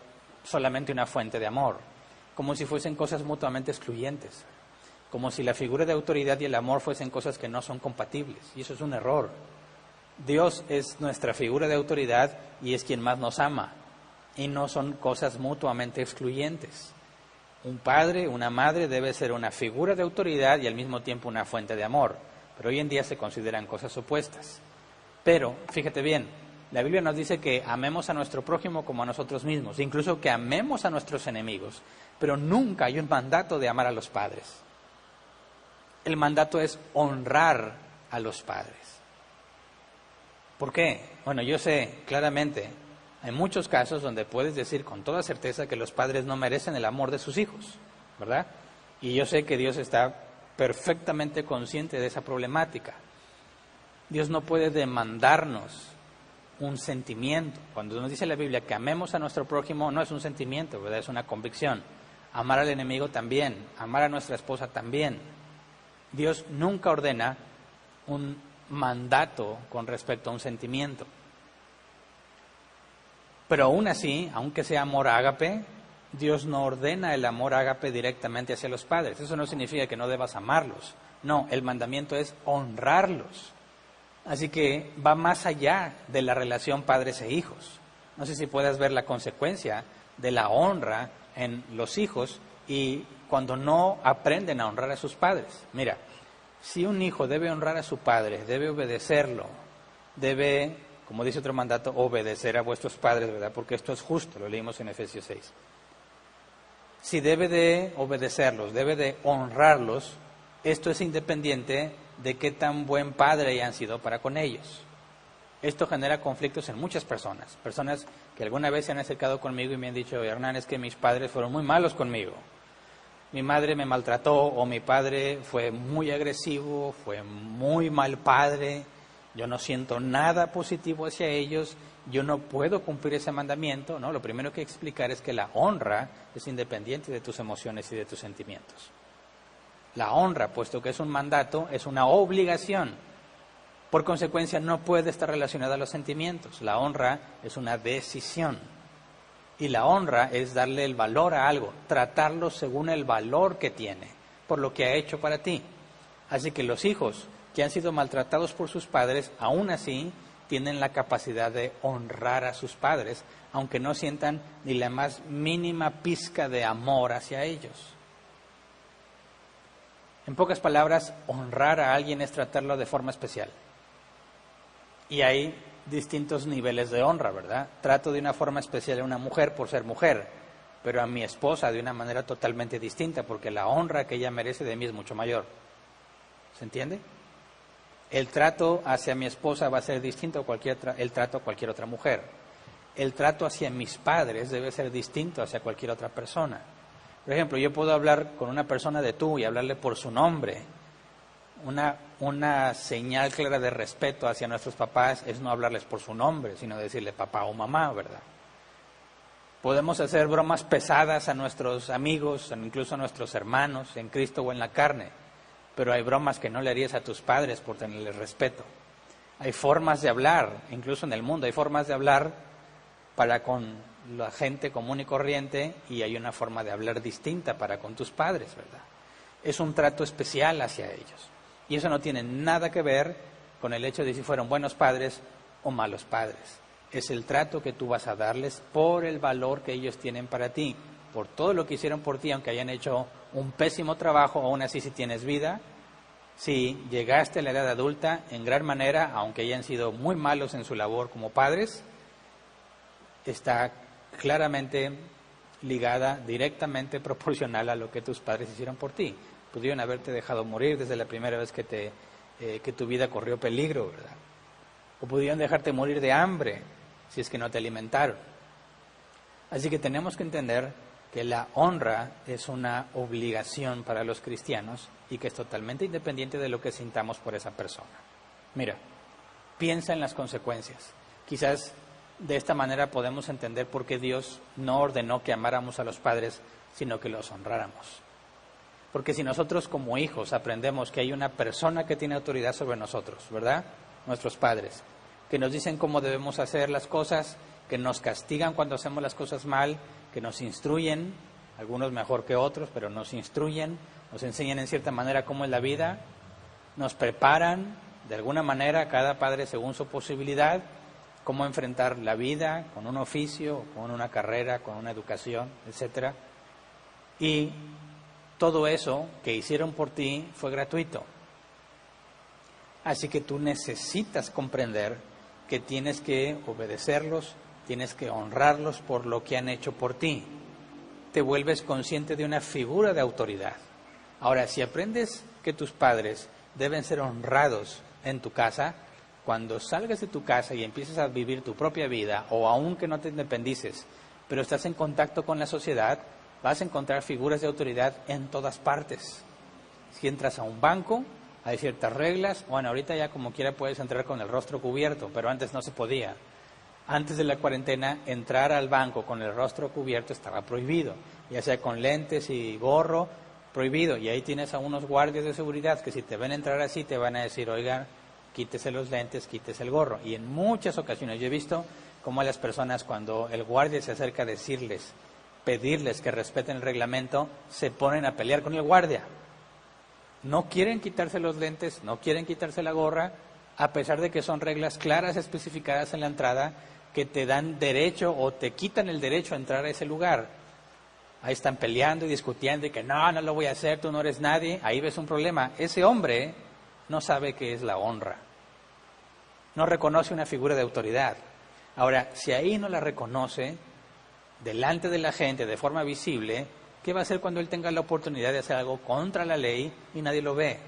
solamente una fuente de amor, como si fuesen cosas mutuamente excluyentes, como si la figura de autoridad y el amor fuesen cosas que no son compatibles, y eso es un error. Dios es nuestra figura de autoridad y es quien más nos ama, y no son cosas mutuamente excluyentes. Un padre, una madre debe ser una figura de autoridad y al mismo tiempo una fuente de amor, pero hoy en día se consideran cosas opuestas. Pero, fíjate bien, la Biblia nos dice que amemos a nuestro prójimo como a nosotros mismos, incluso que amemos a nuestros enemigos, pero nunca hay un mandato de amar a los padres. El mandato es honrar a los padres. ¿Por qué? Bueno, yo sé claramente, hay muchos casos donde puedes decir con toda certeza que los padres no merecen el amor de sus hijos, ¿verdad? Y yo sé que Dios está perfectamente consciente de esa problemática. Dios no puede demandarnos un sentimiento. Cuando nos dice la Biblia que amemos a nuestro prójimo, no es un sentimiento, ¿verdad? Es una convicción. Amar al enemigo también, amar a nuestra esposa también. Dios nunca ordena un mandato con respecto a un sentimiento. Pero aún así, aunque sea amor ágape, Dios no ordena el amor ágape directamente hacia los padres. Eso no significa que no debas amarlos. No, el mandamiento es honrarlos. Así que va más allá de la relación padres e hijos. No sé si puedas ver la consecuencia de la honra en los hijos y cuando no aprenden a honrar a sus padres. Mira, si un hijo debe honrar a su padre, debe obedecerlo, debe, como dice otro mandato, obedecer a vuestros padres, ¿verdad? Porque esto es justo, lo leímos en Efesios 6. Si debe de obedecerlos, debe de honrarlos, esto es independiente de qué tan buen padre hayan sido para con ellos. Esto genera conflictos en muchas personas que alguna vez se han acercado conmigo y me han dicho, Hernán, es que mis padres fueron muy malos conmigo. Mi madre me maltrató o mi padre fue muy agresivo, fue muy mal padre, yo no siento nada positivo hacia ellos, yo no puedo cumplir ese mandamiento. No, lo primero que hay que explicar es que la honra es independiente de tus emociones y de tus sentimientos. La honra, puesto que es un mandato, es una obligación. Por consecuencia, no puede estar relacionada a los sentimientos. La honra es una decisión. Y la honra es darle el valor a algo, tratarlo según el valor que tiene, por lo que ha hecho para ti. Así que los hijos que han sido maltratados por sus padres, aún así, tienen la capacidad de honrar a sus padres, aunque no sientan ni la más mínima pizca de amor hacia ellos. En pocas palabras, honrar a alguien es tratarlo de forma especial. Y hay distintos niveles de honra, ¿verdad? Trato de una forma especial a una mujer por ser mujer, pero a mi esposa de una manera totalmente distinta, porque la honra que ella merece de mí es mucho mayor. ¿Se entiende? El trato hacia mi esposa va a ser distinto a el trato a cualquier otra mujer. El trato hacia mis padres debe ser distinto hacia cualquier otra persona. Por ejemplo, yo puedo hablar con una persona de tú y hablarle por su nombre. Una señal clara de respeto hacia nuestros papás es no hablarles por su nombre, sino decirle papá o mamá, ¿verdad? Podemos hacer bromas pesadas a nuestros amigos, incluso a nuestros hermanos, en Cristo o en la carne, pero hay bromas que no le harías a tus padres por tenerles respeto. Hay formas de hablar, incluso en el mundo, hay formas de hablar para con la gente común y corriente y hay una forma de hablar distinta para con tus padres, ¿verdad? Es un trato especial hacia ellos. Y eso no tiene nada que ver con el hecho de si fueron buenos padres o malos padres. Es el trato que tú vas a darles por el valor que ellos tienen para ti, por todo lo que hicieron por ti, aunque hayan hecho un pésimo trabajo, aún así si tienes vida, si llegaste a la edad adulta, en gran manera, aunque hayan sido muy malos en su labor como padres, está claramente ligada, directamente proporcional a lo que tus padres hicieron por ti. Pudieron haberte dejado morir desde la primera vez que tu vida corrió peligro, ¿verdad? O pudieron dejarte morir de hambre si es que no te alimentaron. Así que tenemos que entender que la honra es una obligación para los cristianos y que es totalmente independiente de lo que sintamos por esa persona. Mira, piensa en las consecuencias. Quizás de esta manera podemos entender por qué Dios no ordenó que amáramos a los padres, sino que los honráramos. Porque si nosotros como hijos aprendemos que hay una persona que tiene autoridad sobre nosotros, ¿verdad? Nuestros padres, que nos dicen cómo debemos hacer las cosas, que nos castigan cuando hacemos las cosas mal, que nos instruyen, algunos mejor que otros, pero nos instruyen, nos enseñan en cierta manera cómo es la vida, nos preparan de alguna manera, cada padre según su posibilidad, cómo enfrentar la vida con un oficio, con una carrera, con una educación, etcétera. Y todo eso que hicieron por ti fue gratuito. Así que tú necesitas comprender que tienes que obedecerlos, tienes que honrarlos por lo que han hecho por ti. Te vuelves consciente de una figura de autoridad. Ahora, si aprendes que tus padres deben ser honrados en tu casa, cuando salgas de tu casa y empieces a vivir tu propia vida, o aunque no te independices, pero estás en contacto con la sociedad, vas a encontrar figuras de autoridad en todas partes. Si entras a un banco, hay ciertas reglas. Bueno, ahorita ya como quiera puedes entrar con el rostro cubierto, pero antes no se podía. Antes de la cuarentena, entrar al banco con el rostro cubierto estaba prohibido, ya sea con lentes y gorro, prohibido. Y ahí tienes a unos guardias de seguridad que si te ven entrar así te van a decir, oiga, quítese los lentes, quítese el gorro. Y en muchas ocasiones yo he visto cómo a las personas, cuando el guardia se acerca a decirles, pedirles que respeten el reglamento, se ponen a pelear con el guardia. No quieren quitarse los lentes, no quieren quitarse la gorra, a pesar de que son reglas claras especificadas en la entrada que te dan derecho o te quitan el derecho a entrar a ese lugar. Ahí están peleando y discutiendo y que no lo voy a hacer, tú no eres nadie. Ahí ves un problema. Ese hombre no sabe qué es la honra. No reconoce una figura de autoridad. Ahora, si ahí no la reconoce, delante de la gente, de forma visible, ¿qué va a hacer cuando él tenga la oportunidad de hacer algo contra la ley y nadie lo ve?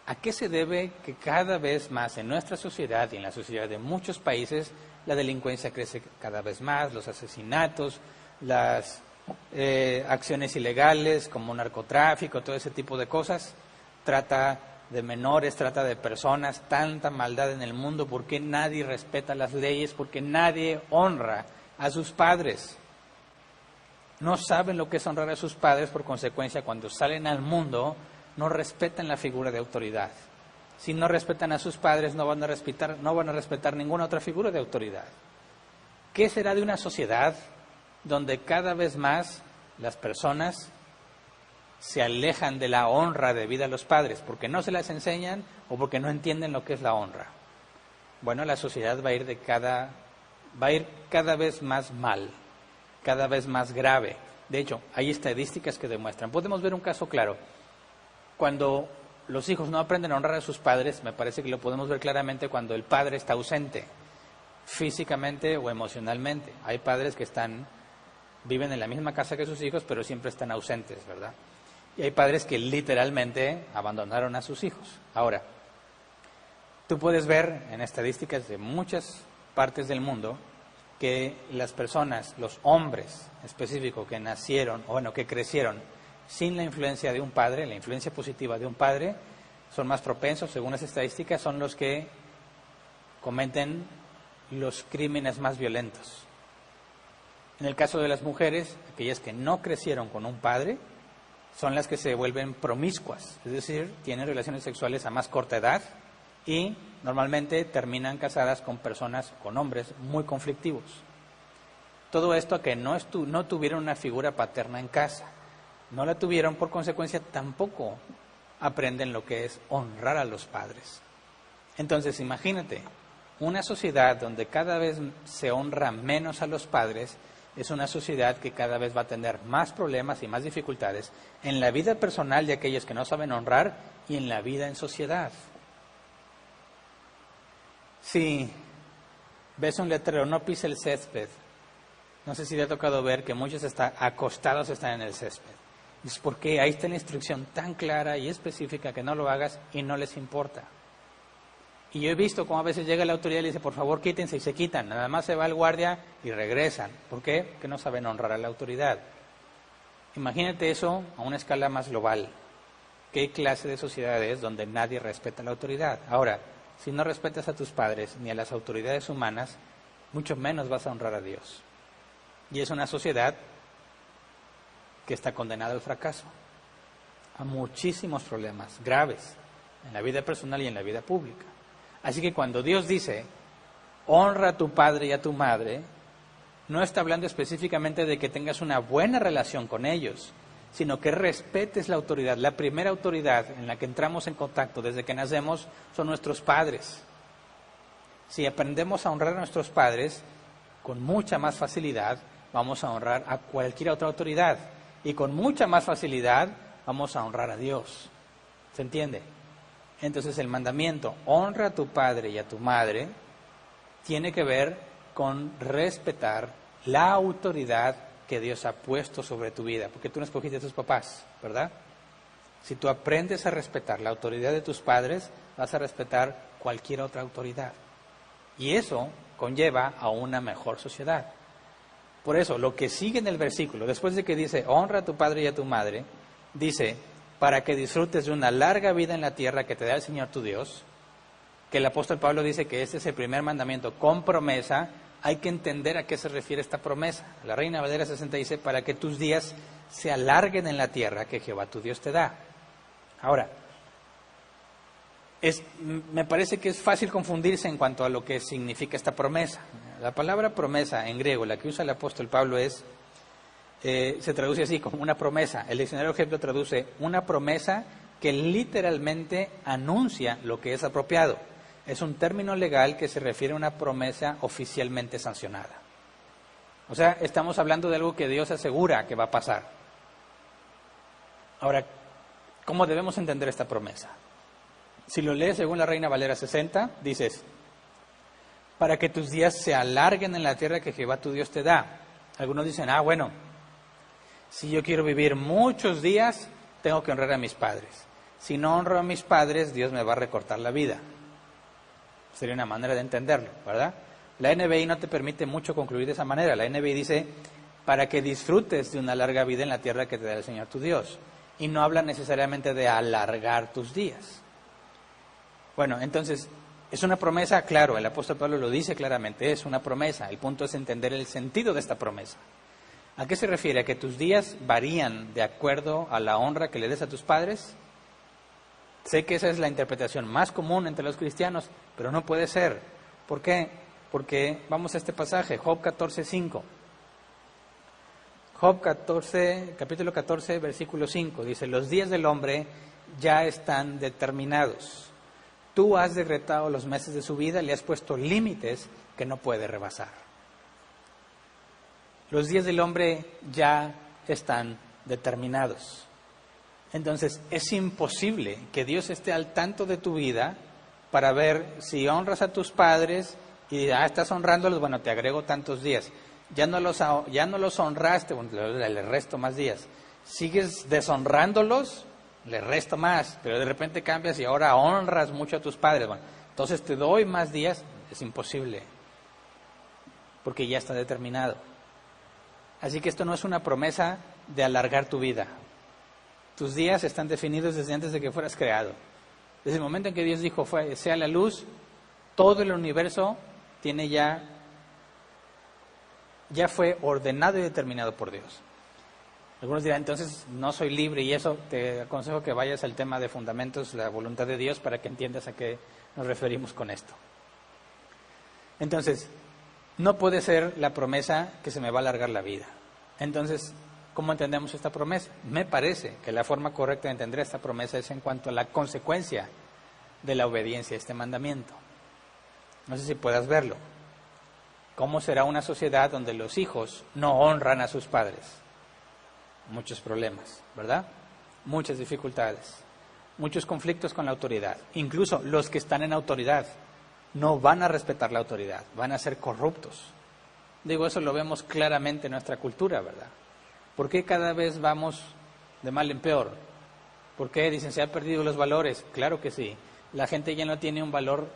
¿A qué se debe que cada vez más en nuestra sociedad y en la sociedad de muchos países la delincuencia crece cada vez más, los asesinatos, las acciones ilegales como narcotráfico, todo ese tipo de cosas, trata de menores, trata de personas, tanta maldad en el mundo? ¿Por qué nadie respeta las leyes? ¿Por qué nadie honra a sus padres? No saben lo que es honrar a sus padres, por consecuencia, cuando salen al mundo, no respetan la figura de autoridad. Si no respetan a sus padres, no van a respetar ninguna otra figura de autoridad. ¿Qué será de una sociedad donde cada vez más las personas se alejan de la honra debida a los padres porque no se las enseñan o porque no entienden lo que es la honra? Bueno, la sociedad va a ir cada vez más mal, cada vez más grave. De hecho, hay estadísticas que demuestran. Podemos ver un caso claro. Cuando los hijos no aprenden a honrar a sus padres, me parece que lo podemos ver claramente cuando el padre está ausente, físicamente o emocionalmente. Hay padres que viven en la misma casa que sus hijos, pero siempre están ausentes, ¿verdad? Y hay padres que literalmente abandonaron a sus hijos. Ahora, tú puedes ver en estadísticas de muchas partes del mundo que las personas, los hombres específicos que nacieron, o bueno, que crecieron sin la influencia de un padre, la influencia positiva de un padre, son más propensos, según las estadísticas, son los que cometen los crímenes más violentos. En el caso de las mujeres, aquellas que no crecieron con un padre, son las que se vuelven promiscuas, es decir, tienen relaciones sexuales a más corta edad y normalmente terminan casadas con hombres muy conflictivos. Todo esto a que no tuvieron una figura paterna en casa. No la tuvieron, por consecuencia tampoco aprenden lo que es honrar a los padres. Entonces, imagínate, una sociedad donde cada vez se honra menos a los padres es una sociedad que cada vez va a tener más problemas y más dificultades en la vida personal de aquellos que no saben honrar y en la vida en sociedad. Si ves un letrero, no pise el césped, no sé si te ha tocado ver que muchos acostados están en el césped. Es porque ahí está la instrucción tan clara y específica que no lo hagas y no les importa. Y yo he visto cómo a veces llega la autoridad y le dice, por favor quítense, y se quitan. Nada más se va el guardia y regresan. ¿Por qué? Porque no saben honrar a la autoridad. Imagínate eso a una escala más global. ¿Qué clase de sociedad es donde nadie respeta a la autoridad? Ahora, si no respetas a tus padres ni a las autoridades humanas, mucho menos vas a honrar a Dios. Y es una sociedad que está condenada al fracaso, a muchísimos problemas graves en la vida personal y en la vida pública. Así que cuando Dios dice, honra a tu padre y a tu madre, no está hablando específicamente de que tengas una buena relación con ellos, sino que respetes la autoridad. La primera autoridad en la que entramos en contacto desde que nacemos son nuestros padres. Si aprendemos a honrar a nuestros padres, con mucha más facilidad vamos a honrar a cualquier otra autoridad. Y con mucha más facilidad vamos a honrar a Dios. ¿Se entiende? Entonces el mandamiento, honra a tu padre y a tu madre, tiene que ver con respetar la autoridad que Dios ha puesto sobre tu vida. Porque tú no escogiste a tus papás, ¿verdad? Si tú aprendes a respetar la autoridad de tus padres, vas a respetar cualquier otra autoridad. Y eso conlleva a una mejor sociedad. Por eso, lo que sigue en el versículo, después de que dice, honra a tu padre y a tu madre, dice, para que disfrutes de una larga vida en la tierra que te da el Señor tu Dios, que el apóstol Pablo dice que este es el primer mandamiento con promesa. Hay que entender a qué se refiere esta promesa. La Reina Valera 60 dice, para que tus días se alarguen en la tierra que Jehová tu Dios te da. Ahora, me parece que es fácil confundirse en cuanto a lo que significa esta promesa. La palabra promesa en griego, la que usa el apóstol Pablo, se traduce así, como una promesa. El diccionario ejemplo traduce una promesa que literalmente anuncia lo que es apropiado. Es un término legal que se refiere a una promesa oficialmente sancionada. O sea, estamos hablando de algo que Dios asegura que va a pasar. Ahora, ¿cómo debemos entender esta promesa? Si lo lees según la Reina Valera 60, dices, para que tus días se alarguen en la tierra que Jehová tu Dios te da. Algunos dicen, bueno, si yo quiero vivir muchos días, tengo que honrar a mis padres. Si no honro a mis padres, Dios me va a recortar la vida. Sería una manera de entenderlo, ¿verdad? La NBI no te permite mucho concluir de esa manera. La NBI dice, para que disfrutes de una larga vida en la tierra que te da el Señor tu Dios. Y no habla necesariamente de alargar tus días. Bueno, entonces, es una promesa, claro, el apóstol Pablo lo dice claramente, es una promesa. El punto es entender el sentido de esta promesa. ¿A qué se refiere? ¿A que tus días varían de acuerdo a la honra que le des a tus padres? Sé que esa es la interpretación más común entre los cristianos, pero no puede ser. ¿Por qué? Porque vamos a este pasaje, Job 14:5. Job 14, capítulo 14, versículo 5, dice, los días del hombre ya están determinados. Tú has decretado los meses de su vida, le has puesto límites que no puede rebasar. Los días del hombre ya están determinados. Entonces, es imposible que Dios esté al tanto de tu vida para ver si honras a tus padres y estás honrándolos, bueno, te agrego tantos días. Ya no los honraste, bueno, le resto más días. Sigues deshonrándolos, le resto más, pero de repente cambias y ahora honras mucho a tus padres. Bueno, entonces te doy más días, es imposible, porque ya está determinado. Así que esto no es una promesa de alargar tu vida. Tus días están definidos desde antes de que fueras creado. Desde el momento en que Dios dijo, sea la luz, todo el universo tiene ya fue ordenado y determinado por Dios. Algunos dirán, entonces no soy libre, y eso te aconsejo que vayas al tema de fundamentos, la voluntad de Dios, para que entiendas a qué nos referimos con esto. Entonces, no puede ser la promesa que se me va a alargar la vida. Entonces, ¿cómo entendemos esta promesa? Me parece que la forma correcta de entender esta promesa es en cuanto a la consecuencia de la obediencia a este mandamiento. No sé si puedas verlo. ¿Cómo será una sociedad donde los hijos no honran a sus padres? Muchos problemas, ¿verdad? Muchas dificultades, muchos conflictos con la autoridad. Incluso los que están en autoridad no van a respetar la autoridad, van a ser corruptos. Digo, eso lo vemos claramente en nuestra cultura, ¿verdad? ¿Por qué cada vez vamos de mal en peor? ¿Por qué dicen se han perdido los valores? Claro que sí. La gente ya no tiene un valor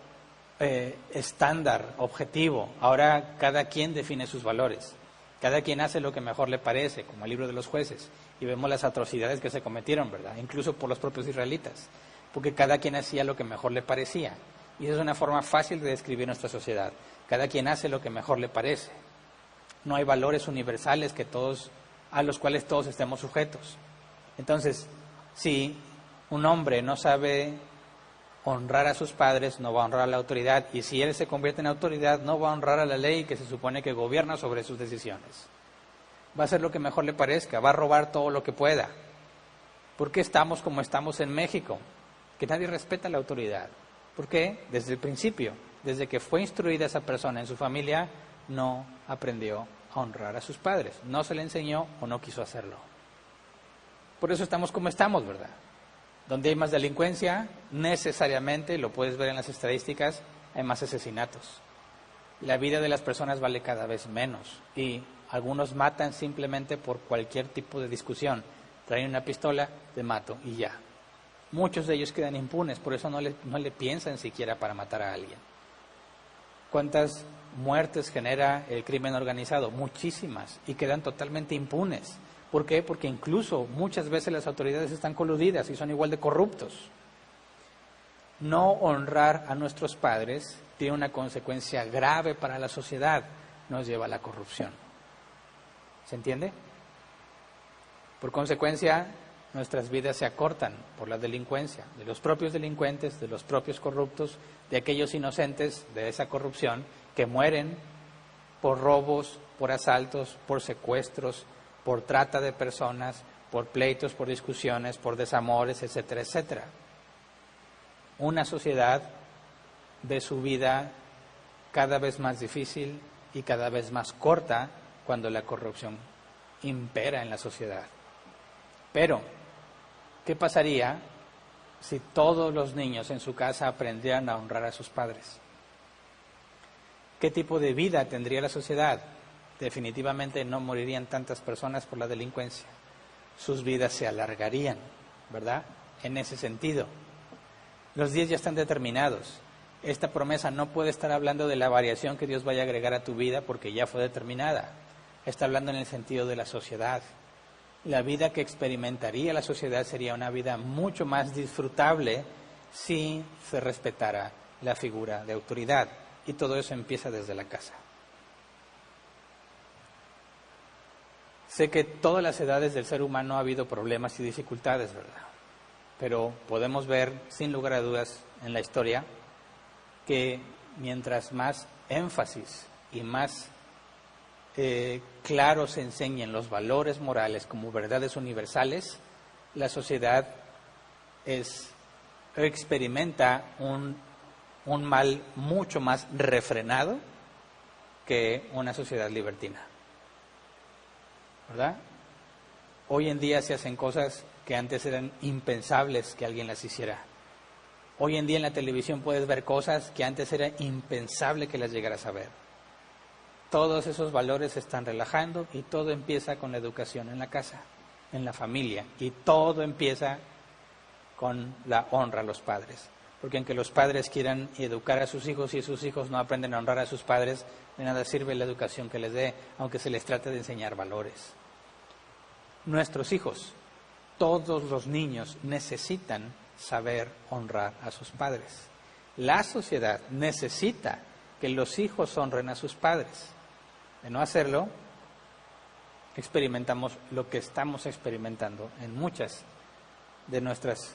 estándar, objetivo. Ahora cada quien define sus valores. Cada quien hace lo que mejor le parece, como el libro de los jueces. Y vemos las atrocidades que se cometieron, ¿verdad? Incluso por los propios israelitas. Porque cada quien hacía lo que mejor le parecía. Y esa es una forma fácil de describir nuestra sociedad. Cada quien hace lo que mejor le parece. No hay valores universales a los cuales todos estemos sujetos. Entonces, si un hombre no sabe honrar a sus padres, no va a honrar a la autoridad, y si él se convierte en autoridad, no va a honrar a la ley que se supone que gobierna sobre sus decisiones. Va a hacer lo que mejor le parezca, va a robar todo lo que pueda. ¿Por qué estamos como estamos en México? Que nadie respeta la autoridad. ¿Por qué? Desde el principio, desde que fue instruida esa persona en su familia, no aprendió a honrar a sus padres, no se le enseñó o no quiso hacerlo. Por eso estamos como estamos, ¿verdad? Donde hay más delincuencia, necesariamente, lo puedes ver en las estadísticas, hay más asesinatos. La vida de las personas vale cada vez menos y algunos matan simplemente por cualquier tipo de discusión. Traen una pistola, te mato y ya. Muchos de ellos quedan impunes, por eso no le piensan siquiera para matar a alguien. ¿Cuántas muertes genera el crimen organizado? Muchísimas, y quedan totalmente impunes. ¿Por qué? Porque incluso muchas veces las autoridades están coludidas y son igual de corruptos. No honrar a nuestros padres tiene una consecuencia grave para la sociedad, nos lleva a la corrupción. ¿Se entiende? Por consecuencia, nuestras vidas se acortan por la delincuencia, de los propios delincuentes, de los propios corruptos, de aquellos inocentes de esa corrupción que mueren por robos, por asaltos, por secuestros, por trata de personas, por pleitos, por discusiones, por desamores, etcétera, etcétera. Una sociedad ve su vida cada vez más difícil y cada vez más corta cuando la corrupción impera en la sociedad. Pero, ¿qué pasaría si todos los niños en su casa aprendieran a honrar a sus padres? ¿Qué tipo de vida tendría la sociedad? Definitivamente no morirían tantas personas por la delincuencia. Sus vidas se alargarían, ¿verdad? En ese sentido. Los días ya están determinados. Esta promesa no puede estar hablando de la variación que Dios vaya a agregar a tu vida porque ya fue determinada. Está hablando en el sentido de la sociedad. La vida que experimentaría la sociedad sería una vida mucho más disfrutable si se respetara la figura de autoridad. Y todo eso empieza desde la casa. Sé que todas las edades del ser humano ha habido problemas y dificultades, ¿verdad? Pero podemos ver, sin lugar a dudas, en la historia, que mientras más énfasis y más claros se enseñen los valores morales como verdades universales, la sociedad experimenta un un mal mucho más refrenado que una sociedad libertina, ¿verdad? Hoy en día se hacen cosas que antes eran impensables que alguien las hiciera. Hoy en día en la televisión puedes ver cosas que antes era impensable que las llegaras a ver. Todos esos valores se están relajando y todo empieza con la educación en la casa, en la familia, y todo empieza con la honra a los padres. Porque aunque los padres quieran educar a sus hijos y sus hijos no aprenden a honrar a sus padres, de nada sirve la educación que les dé, aunque se les trate de enseñar valores. Nuestros hijos, todos los niños necesitan saber honrar a sus padres. La sociedad necesita que los hijos honren a sus padres. De no hacerlo, experimentamos lo que estamos experimentando en muchas de nuestras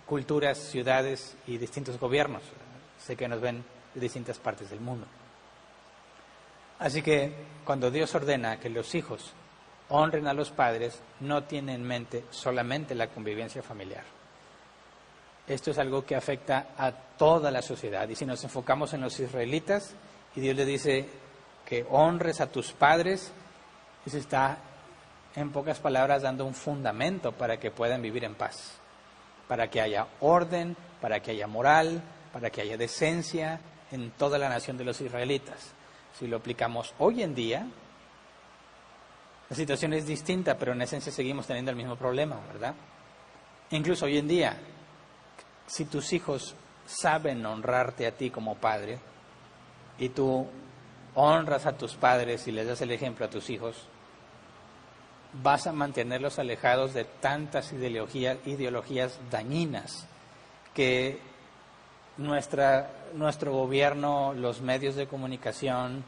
culturas, ciudades y distintos gobiernos. Sé que nos ven de distintas partes del mundo. Así que cuando Dios ordena que los hijos honren a los padres, no tiene en mente solamente la convivencia familiar. Esto es algo que afecta a toda la sociedad. Y si nos enfocamos en los israelitas, y Dios le dice que honres a tus padres, eso está, en pocas palabras, dando un fundamento para que puedan vivir en paz, para que haya orden, para que haya moral, para que haya decencia en toda la nación de los israelitas. Si lo aplicamos hoy en día, la situación es distinta, pero en esencia seguimos teniendo el mismo problema, ¿verdad? Incluso hoy en día, si tus hijos saben honrarte a ti como padre, y tú honras a tus padres y les das el ejemplo a tus hijos, vas a mantenerlos alejados de tantas ideologías dañinas que nuestro gobierno, los medios de comunicación,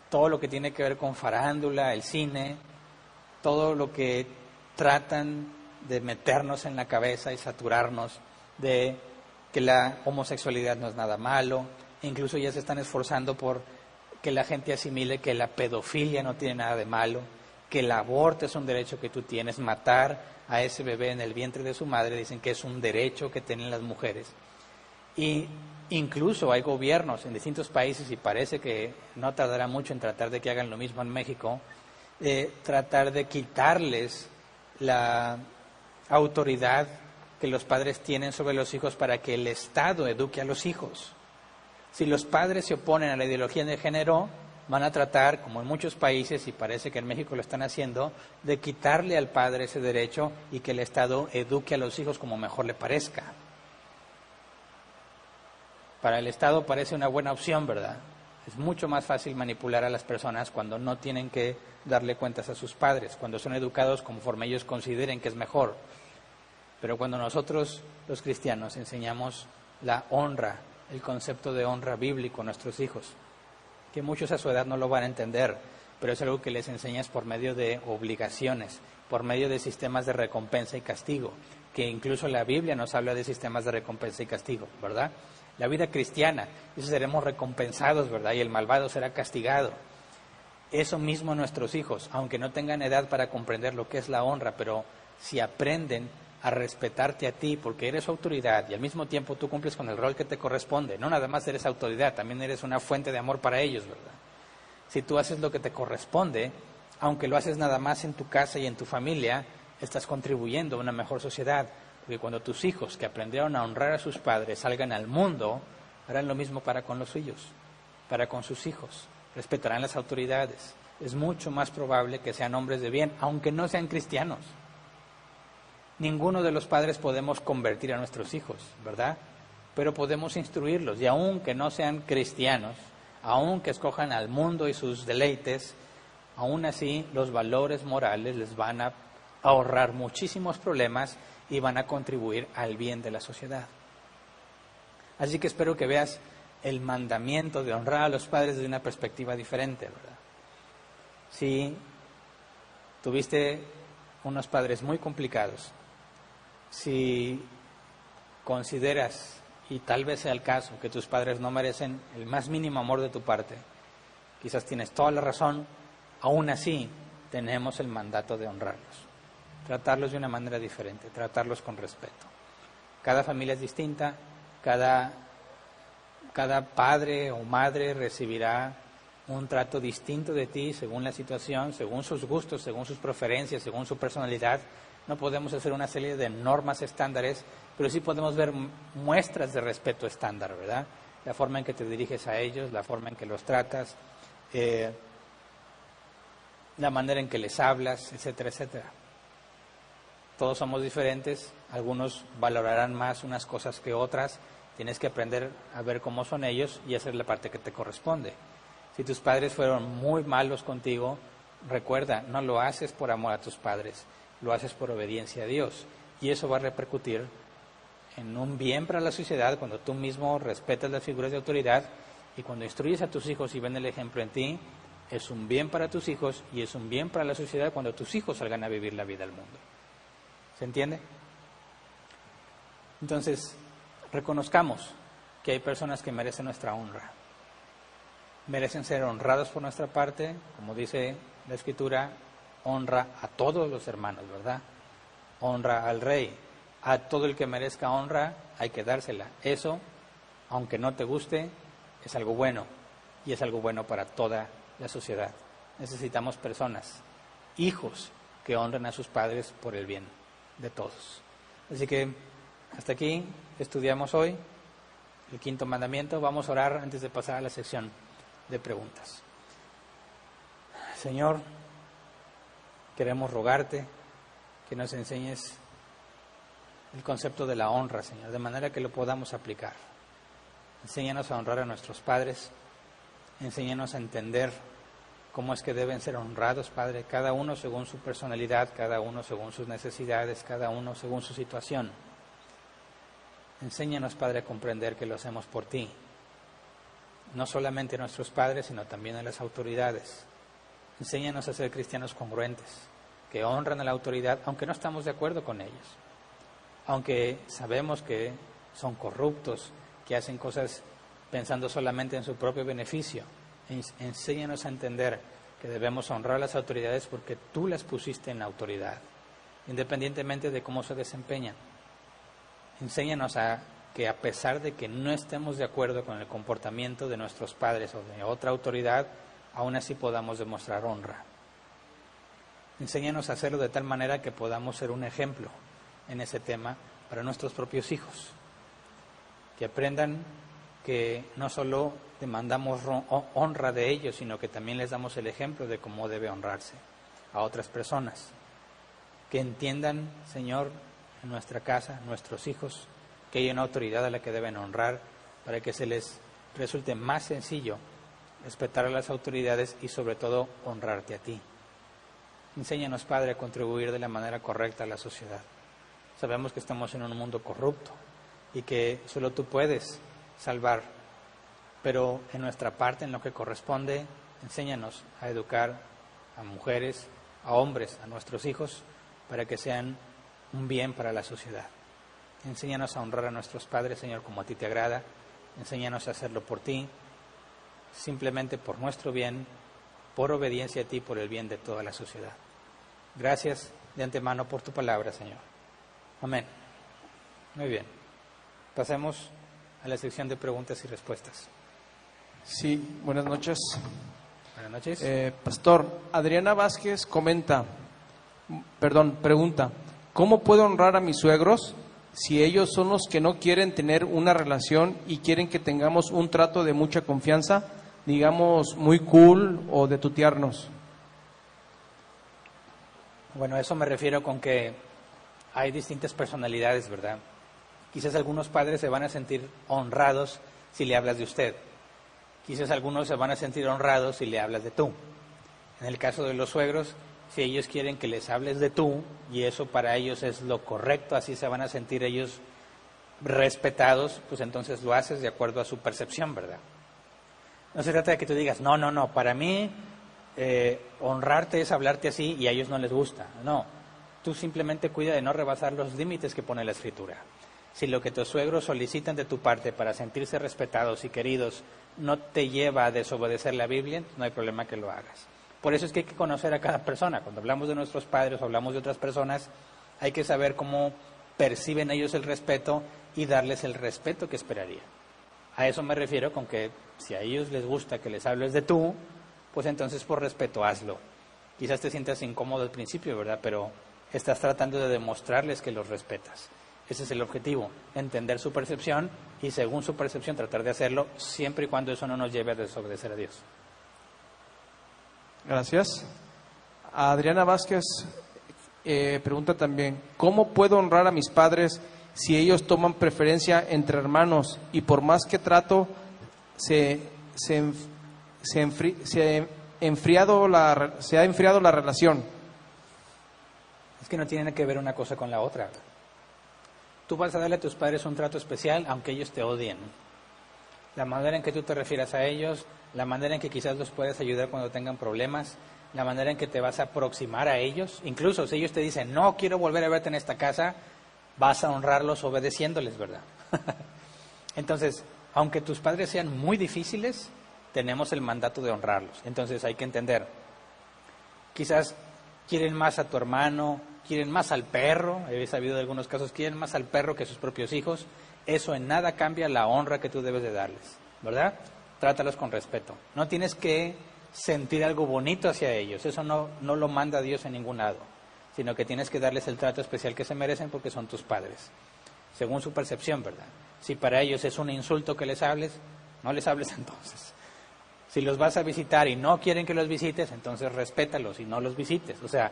todo lo que tiene que ver con farándula, el cine, todo lo que tratan de meternos en la cabeza y saturarnos de que la homosexualidad no es nada malo. Incluso ya se están esforzando por que la gente asimile que la pedofilia no tiene nada de malo, que el aborto es un derecho que tú tienes, matar a ese bebé en el vientre de su madre, dicen que es un derecho que tienen las mujeres. Y incluso hay gobiernos en distintos países, y parece que no tardará mucho en tratar de que hagan lo mismo en México, tratar de quitarles la autoridad que los padres tienen sobre los hijos para que el Estado eduque a los hijos. Si los padres se oponen a la ideología de género, van a tratar, como en muchos países, y parece que en México lo están haciendo, de quitarle al padre ese derecho y que el Estado eduque a los hijos como mejor le parezca. Para el Estado parece una buena opción, ¿verdad? Es mucho más fácil manipular a las personas cuando no tienen que darle cuentas a sus padres, cuando son educados conforme ellos consideren que es mejor. Pero cuando nosotros, los cristianos, enseñamos la honra, el concepto de honra bíblico a nuestros hijos, que muchos a su edad no lo van a entender, pero es algo que les enseñas por medio de obligaciones, por medio de sistemas de recompensa y castigo, que incluso la Biblia nos habla de sistemas de recompensa y castigo, ¿verdad? La vida cristiana, eso seremos recompensados, ¿verdad? Y el malvado será castigado. Eso mismo nuestros hijos, aunque no tengan edad para comprender lo que es la honra, pero si aprenden a respetarte a ti porque eres autoridad y al mismo tiempo tú cumples con el rol que te corresponde. No nada más eres autoridad, también eres una fuente de amor para ellos, ¿verdad? Si tú haces lo que te corresponde, aunque lo haces nada más en tu casa y en tu familia, estás contribuyendo a una mejor sociedad. Porque cuando tus hijos, que aprendieron a honrar a sus padres, salgan al mundo, harán lo mismo para con los suyos, para con sus hijos. Respetarán las autoridades. Es mucho más probable que sean hombres de bien, aunque no sean cristianos. Ninguno de los padres podemos convertir a nuestros hijos, ¿verdad? Pero podemos instruirlos, y aunque no sean cristianos, aunque escojan al mundo y sus deleites, aún así los valores morales les van a ahorrar muchísimos problemas y van a contribuir al bien de la sociedad. Así que espero que veas el mandamiento de honrar a los padres desde una perspectiva diferente, ¿verdad? Si tuviste unos padres muy complicados, si consideras, y tal vez sea el caso, que tus padres no merecen el más mínimo amor de tu parte, quizás tienes toda la razón, aún así tenemos el mandato de honrarlos, tratarlos de una manera diferente, tratarlos con respeto. Cada familia es distinta, cada padre o madre recibirá un trato distinto de ti según la situación, según sus gustos, según sus preferencias, según su personalidad. No podemos hacer una serie de normas estándares, pero sí podemos ver muestras de respeto estándar, ¿verdad? La forma en que te diriges a ellos, la forma en que los tratas, la manera en que les hablas, etcétera, etcétera. Todos somos diferentes, algunos valorarán más unas cosas que otras. Tienes que aprender a ver cómo son ellos y hacer la parte que te corresponde. Si tus padres fueron muy malos contigo, recuerda, no lo haces por amor a tus padres, lo haces por obediencia a Dios. Y eso va a repercutir en un bien para la sociedad cuando tú mismo respetas las figuras de autoridad y cuando instruyes a tus hijos y ven el ejemplo en ti, es un bien para tus hijos y es un bien para la sociedad cuando tus hijos salgan a vivir la vida al mundo. ¿Se entiende? Entonces, reconozcamos que hay personas que merecen nuestra honra. Merecen ser honrados por nuestra parte, como dice la Escritura, honra a todos los hermanos, ¿verdad? Honra al rey. A todo el que merezca honra hay que dársela. Eso, aunque no te guste, es algo bueno y es algo bueno para toda la sociedad. Necesitamos personas, hijos, que honren a sus padres por el bien de todos. Así que hasta aquí estudiamos hoy el quinto mandamiento. Vamos a orar antes de pasar a la sección de preguntas. Señor, queremos rogarte que nos enseñes el concepto de la honra, Señor, de manera que lo podamos aplicar. Enséñanos a honrar a nuestros padres, enséñanos a entender cómo es que deben ser honrados, Padre, cada uno según su personalidad, cada uno según sus necesidades, cada uno según su situación. Enséñanos, Padre, a comprender que lo hacemos por ti, no solamente a nuestros padres, sino también a las autoridades. Enséñanos a ser cristianos congruentes, que honran a la autoridad, aunque no estamos de acuerdo con ellos, aunque sabemos que son corruptos, que hacen cosas pensando solamente en su propio beneficio. Enséñanos a entender que debemos honrar a las autoridades porque tú las pusiste en autoridad, independientemente de cómo se desempeñan. Enséñanos a que a pesar de que no estemos de acuerdo con el comportamiento de nuestros padres o de otra autoridad, aún así podamos demostrar honra. Enséñanos a hacerlo de tal manera que podamos ser un ejemplo en ese tema para nuestros propios hijos, que aprendan que no solo demandamos honra de ellos, sino que también les damos el ejemplo de cómo debe honrarse a otras personas. Que entiendan, Señor, en nuestra casa, nuestros hijos, que hay una autoridad a la que deben honrar para que se les resulte más sencillo respetar a las autoridades y sobre todo honrarte a ti. Enséñanos, Padre, a contribuir de la manera correcta a la sociedad. Sabemos que estamos en un mundo corrupto y que solo tú puedes salvar, pero en nuestra parte, en lo que corresponde, enséñanos a educar a mujeres, a hombres, a nuestros hijos, para que sean un bien para la sociedad. Enséñanos a honrar a nuestros padres, Señor, como a ti te agrada. Enséñanos a hacerlo por ti, simplemente por nuestro bien, por obediencia a ti, por el bien de toda la sociedad. Gracias de antemano por tu palabra, Señor. Amén. Muy bien. Pasemos a la sección de preguntas y respuestas. Sí, buenas noches. Buenas noches. Pastor, Adriana Vázquez pregunta, ¿cómo puedo honrar a mis suegros si ellos son los que no quieren tener una relación y quieren que tengamos un trato de mucha confianza, digamos muy cool o de tutearnos? Bueno, a eso me refiero con que hay distintas personalidades, ¿verdad? Quizás algunos padres se van a sentir honrados si le hablas de usted. Quizás algunos se van a sentir honrados si le hablas de tú. En el caso de los suegros, si ellos quieren que les hables de tú, y eso para ellos es lo correcto, así se van a sentir ellos respetados, pues entonces lo haces de acuerdo a su percepción, ¿verdad? No se trata de que tú digas, no, para mí honrarte es hablarte así y a ellos no les gusta. No, tú simplemente cuida de no rebasar los límites que pone la Escritura. Si lo que tus suegros solicitan de tu parte para sentirse respetados y queridos no te lleva a desobedecer la Biblia, no hay problema que lo hagas. Por eso es que hay que conocer a cada persona. Cuando hablamos de nuestros padres o hablamos de otras personas, hay que saber cómo perciben ellos el respeto y darles el respeto que esperaría. A eso me refiero con que si a ellos les gusta que les hables de tú, pues entonces por respeto hazlo. Quizás te sientas incómodo al principio, ¿verdad? Pero estás tratando de demostrarles que los respetas. Ese es el objetivo, entender su percepción y según su percepción tratar de hacerlo, siempre y cuando eso no nos lleve a desobedecer a Dios. Gracias. Adriana Vázquez pregunta también, ¿cómo puedo honrar a mis padres si ellos toman preferencia entre hermanos y por más que trato se ha enfriado la relación? Es que no tiene que ver una cosa con la otra. Tú vas a darle a tus padres un trato especial aunque ellos te odien. La manera en que tú te refieras a ellos, la manera en que quizás los puedes ayudar cuando tengan problemas, la manera en que te vas a aproximar a ellos, incluso si ellos te dicen, no quiero volver a verte en esta casa, vas a honrarlos obedeciéndoles, ¿verdad? Entonces, aunque tus padres sean muy difíciles, tenemos el mandato de honrarlos. Entonces hay que entender, quizás quieren más a tu hermano, quieren más al perro, he sabido de algunos casos, quieren más al perro que a sus propios hijos, eso en nada cambia la honra que tú debes de darles, ¿verdad? Trátalos con respeto. No tienes que sentir algo bonito hacia ellos, eso no lo manda Dios en ningún lado, sino que tienes que darles el trato especial que se merecen porque son tus padres, según su percepción, ¿verdad? Si para ellos es un insulto que les hables, no les hables entonces. Si los vas a visitar y no quieren que los visites, entonces respétalos y no los visites. O sea,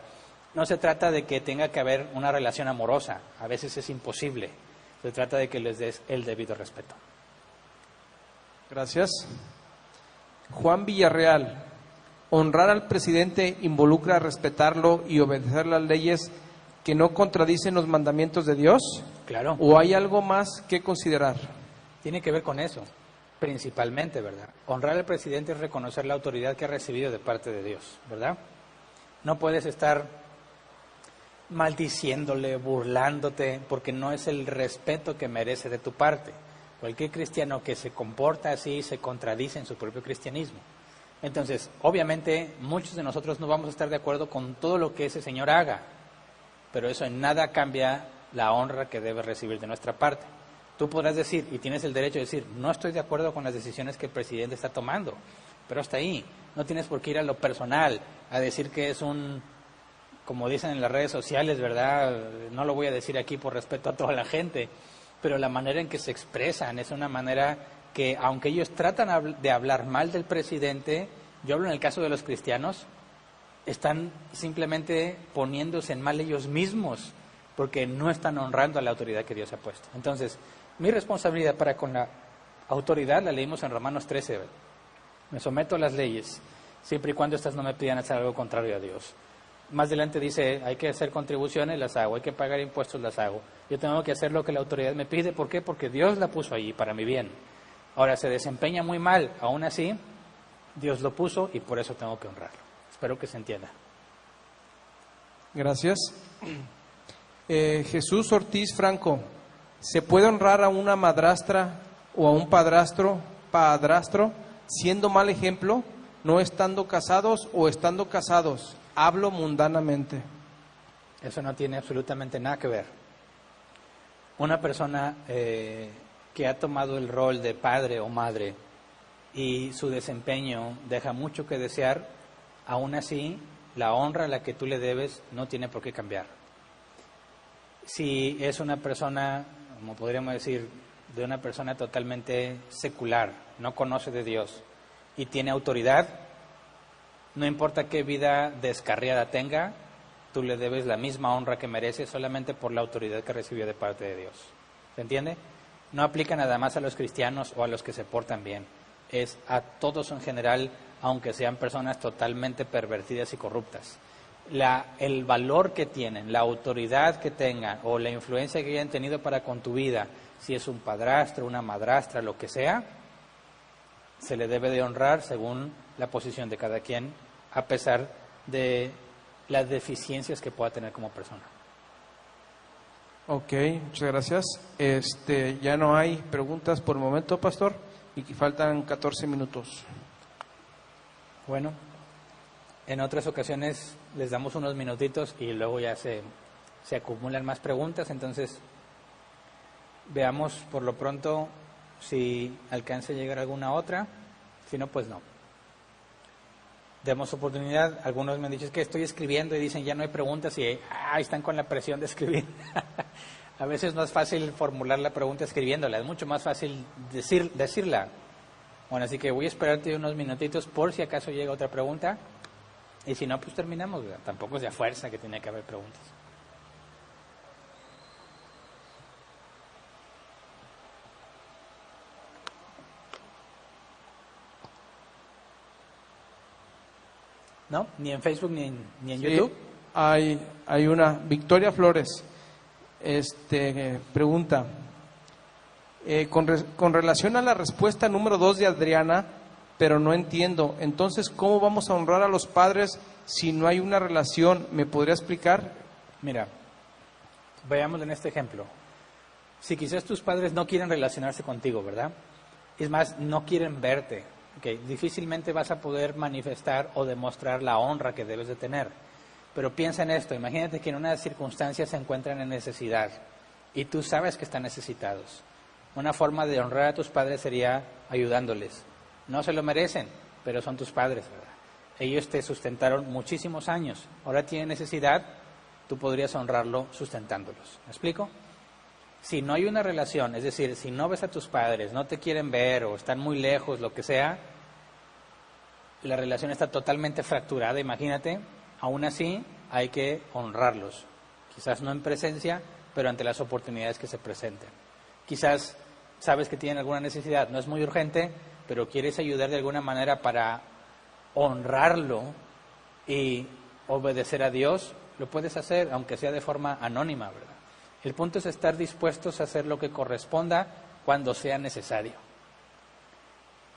no se trata de que tenga que haber una relación amorosa, a veces es imposible. Se trata de que les des el debido respeto. Gracias. Juan Villarreal, ¿honrar al presidente involucra respetarlo y obedecer las leyes que no contradicen los mandamientos de Dios? Claro. ¿O hay algo más que considerar? Tiene que ver con eso, principalmente, ¿verdad? Honrar al presidente es reconocer la autoridad que ha recibido de parte de Dios, ¿verdad? No puedes estar maldiciéndole, burlándote, porque no es el respeto que merece de tu parte. Cualquier cristiano que se comporta así se contradice en su propio cristianismo. Entonces, obviamente, muchos de nosotros no vamos a estar de acuerdo con todo lo que ese señor haga, pero eso en nada cambia la honra que debe recibir de nuestra parte. Tú podrás decir, y tienes el derecho de decir, no estoy de acuerdo con las decisiones que el presidente está tomando, pero hasta ahí. No tienes por qué ir a lo personal, a decir que es como dicen en las redes sociales, ¿verdad? No lo voy a decir aquí por respeto a toda la gente, pero la manera en que se expresan es una manera que, aunque ellos tratan de hablar mal del presidente, yo hablo en el caso de los cristianos, están simplemente poniéndose en mal ellos mismos, porque no están honrando a la autoridad que Dios ha puesto. Entonces, mi responsabilidad para con la autoridad, la leímos en Romanos 13, ¿verdad? Me someto a las leyes, siempre y cuando éstas no me pidan hacer algo contrario a Dios. Más adelante dice, hay que hacer contribuciones, las hago, hay que pagar impuestos, las hago. Yo tengo que hacer lo que la autoridad me pide, ¿por qué? Porque Dios la puso allí para mi bien. Ahora, se desempeña muy mal, aún así, Dios lo puso y por eso tengo que honrarlo. Espero que se entienda. Gracias. Jesús Ortiz Franco, ¿se puede honrar a una madrastra o a un padrastro siendo mal ejemplo, no estando casados o estando casados? Hablo mundanamente. Eso no tiene absolutamente nada que ver. Una persona que ha tomado el rol de padre o madre y su desempeño deja mucho que desear, aún así, la honra a la que tú le debes no tiene por qué cambiar. Si es una persona, como podríamos decir, de una persona totalmente secular, no conoce de Dios y tiene autoridad, no importa qué vida descarriada tenga, tú le debes la misma honra que merece solamente por la autoridad que recibió de parte de Dios. ¿Se entiende? No aplica nada más a los cristianos o a los que se portan bien. Es a todos en general, aunque sean personas totalmente pervertidas y corruptas. El valor que tienen, la autoridad que tengan o la influencia que hayan tenido para con tu vida, si es un padrastro, una madrastra, lo que sea, se le debe de honrar según la posición de cada quien, a pesar de las deficiencias que pueda tener como persona. Ok, muchas gracias. Ya no hay preguntas por el momento, pastor, y faltan 14 minutos. Bueno, en otras ocasiones les damos unos minutitos y luego ya se acumulan más preguntas, entonces Veamos por lo pronto si alcanza a llegar alguna otra. Si no, pues no. Demos oportunidad. Algunos me han dicho, es que estoy escribiendo y dicen ya no hay preguntas y están con la presión de escribir. A veces no es fácil formular la pregunta escribiéndola, es mucho más fácil decirla. Bueno, así que voy a esperarte unos minutitos por si acaso llega otra pregunta. Y si no, pues terminamos, ¿verdad? Tampoco es de a fuerza que tiene que haber preguntas. ¿No? Ni en Facebook ni en YouTube. Hay una. Victoria Flores pregunta, con relación a la respuesta número 2 de Adriana, pero no entiendo. Entonces, ¿cómo vamos a honrar a los padres si no hay una relación? ¿Me podría explicar? Mira, veámoslo en este ejemplo. Si quizás tus padres no quieren relacionarse contigo, ¿verdad? Es más, no quieren verte. Okay, difícilmente vas a poder manifestar o demostrar la honra que debes de tener. Pero piensa en esto, imagínate que en una circunstancia se encuentran en necesidad y tú sabes que están necesitados. Una forma de honrar a tus padres sería ayudándoles. No se lo merecen, pero son tus padres, ¿verdad? Ellos te sustentaron muchísimos años, ahora tienen necesidad, tú podrías honrarlo sustentándolos. ¿Me explico? Si no hay una relación, es decir, si no ves a tus padres, no te quieren ver o están muy lejos, lo que sea, la relación está totalmente fracturada, imagínate, aún así hay que honrarlos. Quizás no en presencia, pero ante las oportunidades que se presenten. Quizás sabes que tienen alguna necesidad, no es muy urgente, pero quieres ayudar de alguna manera para honrarlo y obedecer a Dios, lo puedes hacer, aunque sea de forma anónima, ¿verdad? El punto es estar dispuestos a hacer lo que corresponda cuando sea necesario.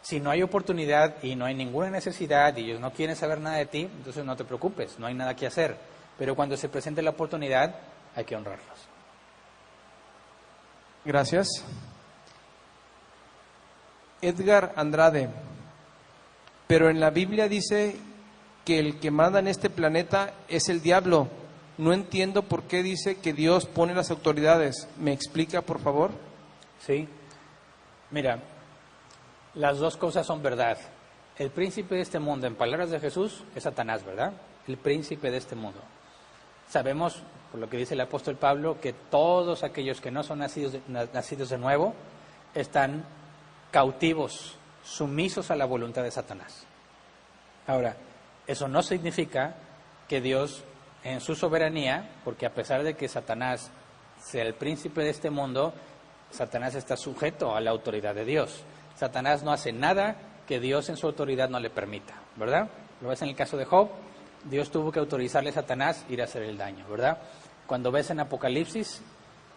Si no hay oportunidad y no hay ninguna necesidad y ellos no quieren saber nada de ti, entonces no te preocupes, no hay nada que hacer. Pero cuando se presente la oportunidad, hay que honrarlos. Gracias. Edgar Andrade. Pero en la Biblia dice que el que manda en este planeta es el diablo. No entiendo por qué dice que Dios pone las autoridades. ¿Me explica, por favor? Sí. Mira, las dos cosas son verdad. El príncipe de este mundo, en palabras de Jesús, es Satanás, ¿verdad? El príncipe de este mundo. Sabemos, por lo que dice el apóstol Pablo, que todos aquellos que no son nacidos de nuevo están cautivos, sumisos a la voluntad de Satanás. Ahora, eso no significa que Dios, en su soberanía, porque a pesar de que Satanás sea el príncipe de este mundo, Satanás está sujeto a la autoridad de Dios. Satanás no hace nada que Dios en su autoridad no le permita, ¿verdad? Lo ves en el caso de Job, Dios tuvo que autorizarle a Satanás ir a hacer el daño, ¿verdad? Cuando ves en Apocalipsis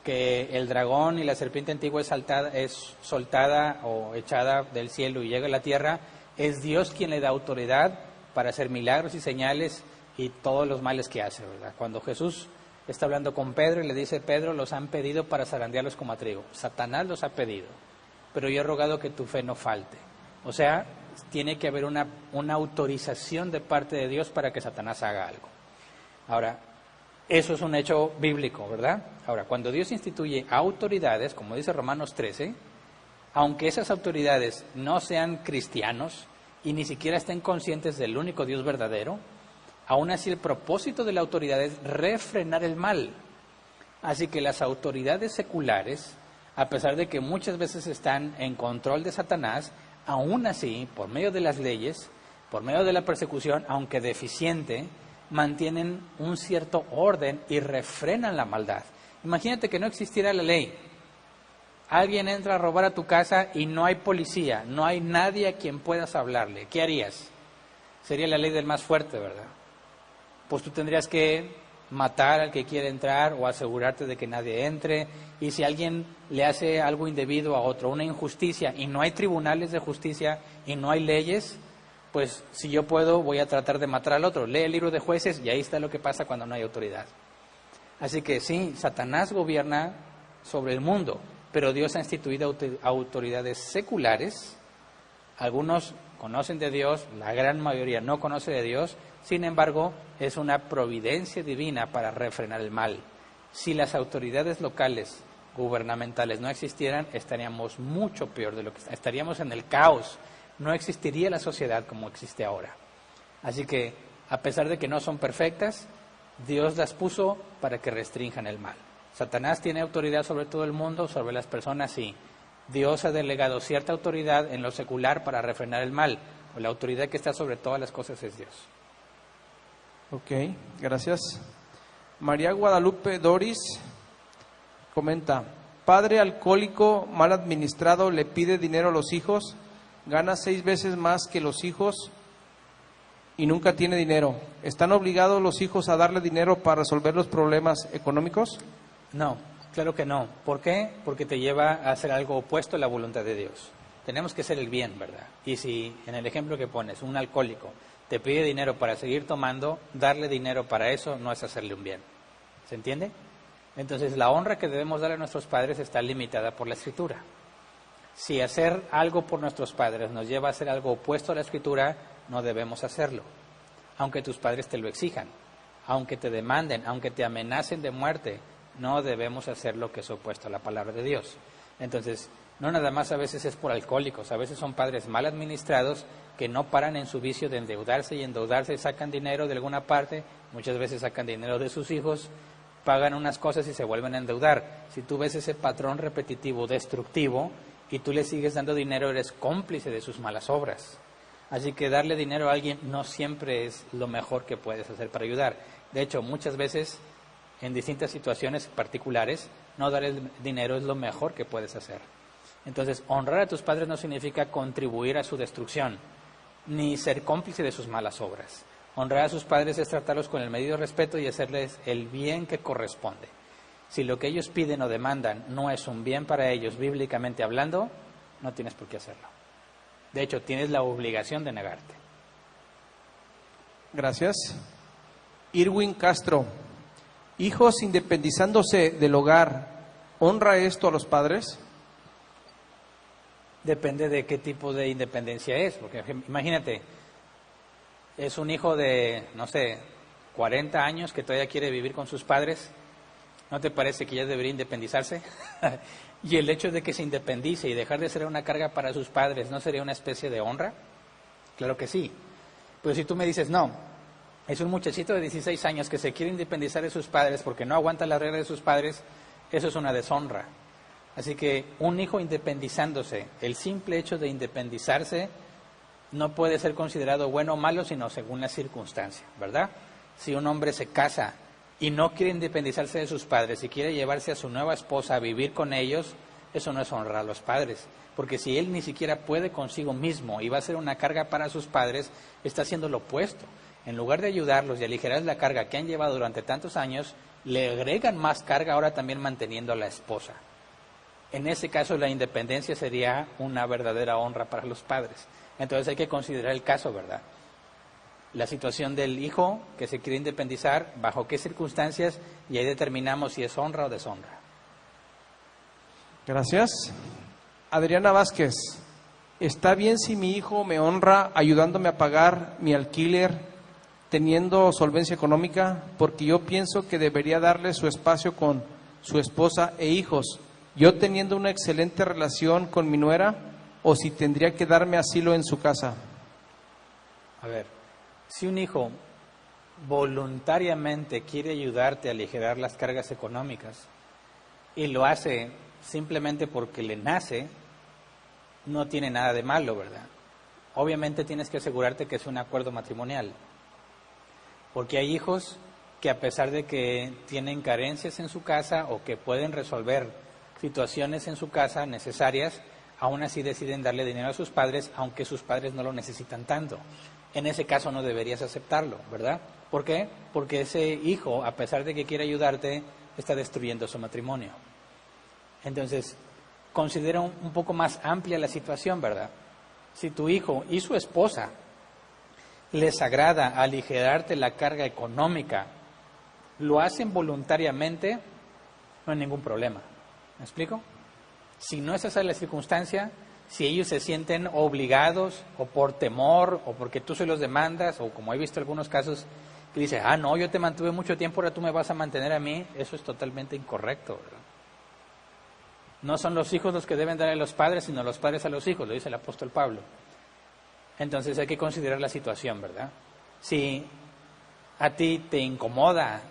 que el dragón y la serpiente antigua es soltada o echada del cielo y llega a la tierra, es Dios quien le da autoridad para hacer milagros y señales y todos los males que hace, ¿verdad? Cuando Jesús está hablando con Pedro y le dice, Pedro, los han pedido para zarandearlos como a trigo. Satanás los ha pedido, pero yo he rogado que tu fe no falte. O sea, tiene que haber una autorización de parte de Dios para que Satanás haga algo. Ahora, eso es un hecho bíblico, ¿verdad? Ahora, cuando Dios instituye autoridades, como dice Romanos 13, aunque esas autoridades no sean cristianos y ni siquiera estén conscientes del único Dios verdadero, aún así el propósito de la autoridad es refrenar el mal. Así que las autoridades seculares, a pesar de que muchas veces están en control de Satanás, aún así, por medio de las leyes, por medio de la persecución, aunque deficiente, mantienen un cierto orden y refrenan la maldad. Imagínate que no existiera la ley. Alguien entra a robar a tu casa y no hay policía, no hay nadie a quien puedas hablarle. ¿Qué harías? Sería la ley del más fuerte, ¿verdad? Pues tú tendrías que matar al que quiere entrar o asegurarte de que nadie entre. Y si alguien le hace algo indebido a otro, una injusticia, y no hay tribunales de justicia y no hay leyes, pues si yo puedo voy a tratar de matar al otro. Lee el libro de Jueces y ahí está lo que pasa cuando no hay autoridad. Así que sí, Satanás gobierna sobre el mundo, pero Dios ha instituido autoridades seculares. Algunos conocen de Dios, la gran mayoría no conoce de Dios. Sin embargo, es una providencia divina para refrenar el mal. Si las autoridades locales gubernamentales no existieran, estaríamos mucho peor de lo que estaríamos en el caos. No existiría la sociedad como existe ahora. Así que, a pesar de que no son perfectas, Dios las puso para que restrinjan el mal. Satanás tiene autoridad sobre todo el mundo, sobre las personas sí. Dios ha delegado cierta autoridad en lo secular para refrenar el mal. La autoridad que está sobre todas las cosas es Dios. Ok, gracias. María Guadalupe Doris comenta: padre alcohólico mal administrado le pide dinero a los hijos, gana 6 veces más que los hijos y nunca tiene dinero. ¿Están obligados los hijos a darle dinero para resolver los problemas económicos? No, claro que no. ¿Por qué? Porque te lleva a hacer algo opuesto a la voluntad de Dios. Tenemos que hacer el bien, ¿verdad? Y si en el ejemplo que pones, un alcohólico te pide dinero para seguir tomando, darle dinero para eso no es hacerle un bien. ¿Se entiende? Entonces la honra que debemos dar a nuestros padres está limitada por la Escritura. Si hacer algo por nuestros padres nos lleva a hacer algo opuesto a la Escritura, no debemos hacerlo. Aunque tus padres te lo exijan, aunque te demanden, aunque te amenacen de muerte, no debemos hacer lo que es opuesto a la palabra de Dios. Entonces, no nada más a veces es por alcohólicos, a veces son padres mal administrados que no paran en su vicio de endeudarse y endeudarse, sacan dinero de alguna parte, muchas veces sacan dinero de sus hijos, pagan unas cosas y se vuelven a endeudar. Si tú ves ese patrón repetitivo, destructivo, y tú le sigues dando dinero, eres cómplice de sus malas obras. Así que darle dinero a alguien no siempre es lo mejor que puedes hacer para ayudar. De hecho, muchas veces, en distintas situaciones particulares, no dar el dinero es lo mejor que puedes hacer. Entonces, honrar a tus padres no significa contribuir a su destrucción, ni ser cómplice de sus malas obras. Honrar a sus padres es tratarlos con el medido respeto y hacerles el bien que corresponde. Si lo que ellos piden o demandan no es un bien para ellos, bíblicamente hablando, no tienes por qué hacerlo. De hecho, tienes la obligación de negarte. Gracias. Irwin Castro: hijos independizándose del hogar, ¿honra esto a los padres? Depende de qué tipo de independencia es, porque imagínate, es un hijo de, 40 años que todavía quiere vivir con sus padres. ¿No te parece que ya debería independizarse? Y el hecho de que se independice y dejar de ser una carga para sus padres, ¿no sería una especie de honra? Claro que sí. Pero si tú me dices, no, es un muchachito de 16 años que se quiere independizar de sus padres porque no aguanta la regla de sus padres, eso es una deshonra. Así que un hijo independizándose, el simple hecho de independizarse, no puede ser considerado bueno o malo, sino según la circunstancia, ¿verdad? Si un hombre se casa y no quiere independizarse de sus padres y quiere llevarse a su nueva esposa a vivir con ellos, eso no es honrar a los padres. Porque si él ni siquiera puede consigo mismo y va a ser una carga para sus padres, está haciendo lo opuesto. En lugar de ayudarlos y aligerar la carga que han llevado durante tantos años, le agregan más carga ahora también manteniendo a la esposa. En ese caso la independencia sería una verdadera honra para los padres. Entonces hay que considerar el caso, ¿verdad? La situación del hijo que se quiere independizar, bajo qué circunstancias, y ahí determinamos si es honra o deshonra. Gracias. Adriana Vázquez: ¿está bien si mi hijo me honra ayudándome a pagar mi alquiler teniendo solvencia económica? Porque yo pienso que debería darle su espacio con su esposa e hijos, yo teniendo una excelente relación con mi nuera, o si tendría que darme asilo en su casa. A ver, si un hijo voluntariamente quiere ayudarte a aligerar las cargas económicas y lo hace simplemente porque le nace, no tiene nada de malo, ¿verdad? Obviamente tienes que asegurarte que es un acuerdo matrimonial, porque hay hijos que a pesar de que tienen carencias en su casa o que pueden resolver situaciones en su casa necesarias, aún así deciden darle dinero a sus padres, aunque sus padres no lo necesitan tanto. En ese caso no deberías aceptarlo, ¿verdad? ¿Por qué? Porque ese hijo, a pesar de que quiere ayudarte, está destruyendo su matrimonio. Entonces, considera un poco más amplia la situación, ¿verdad? Si tu hijo y su esposa les agrada aligerarte la carga económica, lo hacen voluntariamente, no hay ningún problema. ¿Me explico? Si no es esa la circunstancia, si ellos se sienten obligados o por temor o porque tú se los demandas, o como he visto algunos casos que dicen, no, yo te mantuve mucho tiempo, ahora tú me vas a mantener a mí, eso es totalmente incorrecto, ¿verdad? No son los hijos los que deben dar a los padres, sino los padres a los hijos, lo dice el apóstol Pablo. Entonces hay que considerar la situación, ¿verdad? Si a ti te incomoda,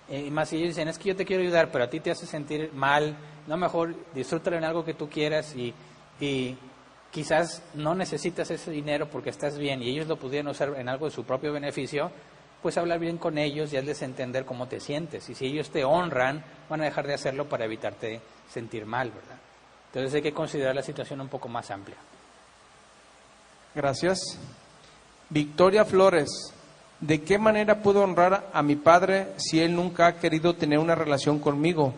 y más si ellos dicen, es que yo te quiero ayudar, pero a ti te hace sentir mal, no, mejor disfrútalo en algo que tú quieras y quizás no necesitas ese dinero porque estás bien y ellos lo pudieran usar en algo de su propio beneficio, pues hablar bien con ellos y hazles entender cómo te sientes. Y si ellos te honran, van a dejar de hacerlo para evitarte sentir mal, ¿verdad? Entonces hay que considerar la situación un poco más amplia. Gracias. Victoria Flores, ¿de qué manera puedo honrar a mi padre si él nunca ha querido tener una relación conmigo?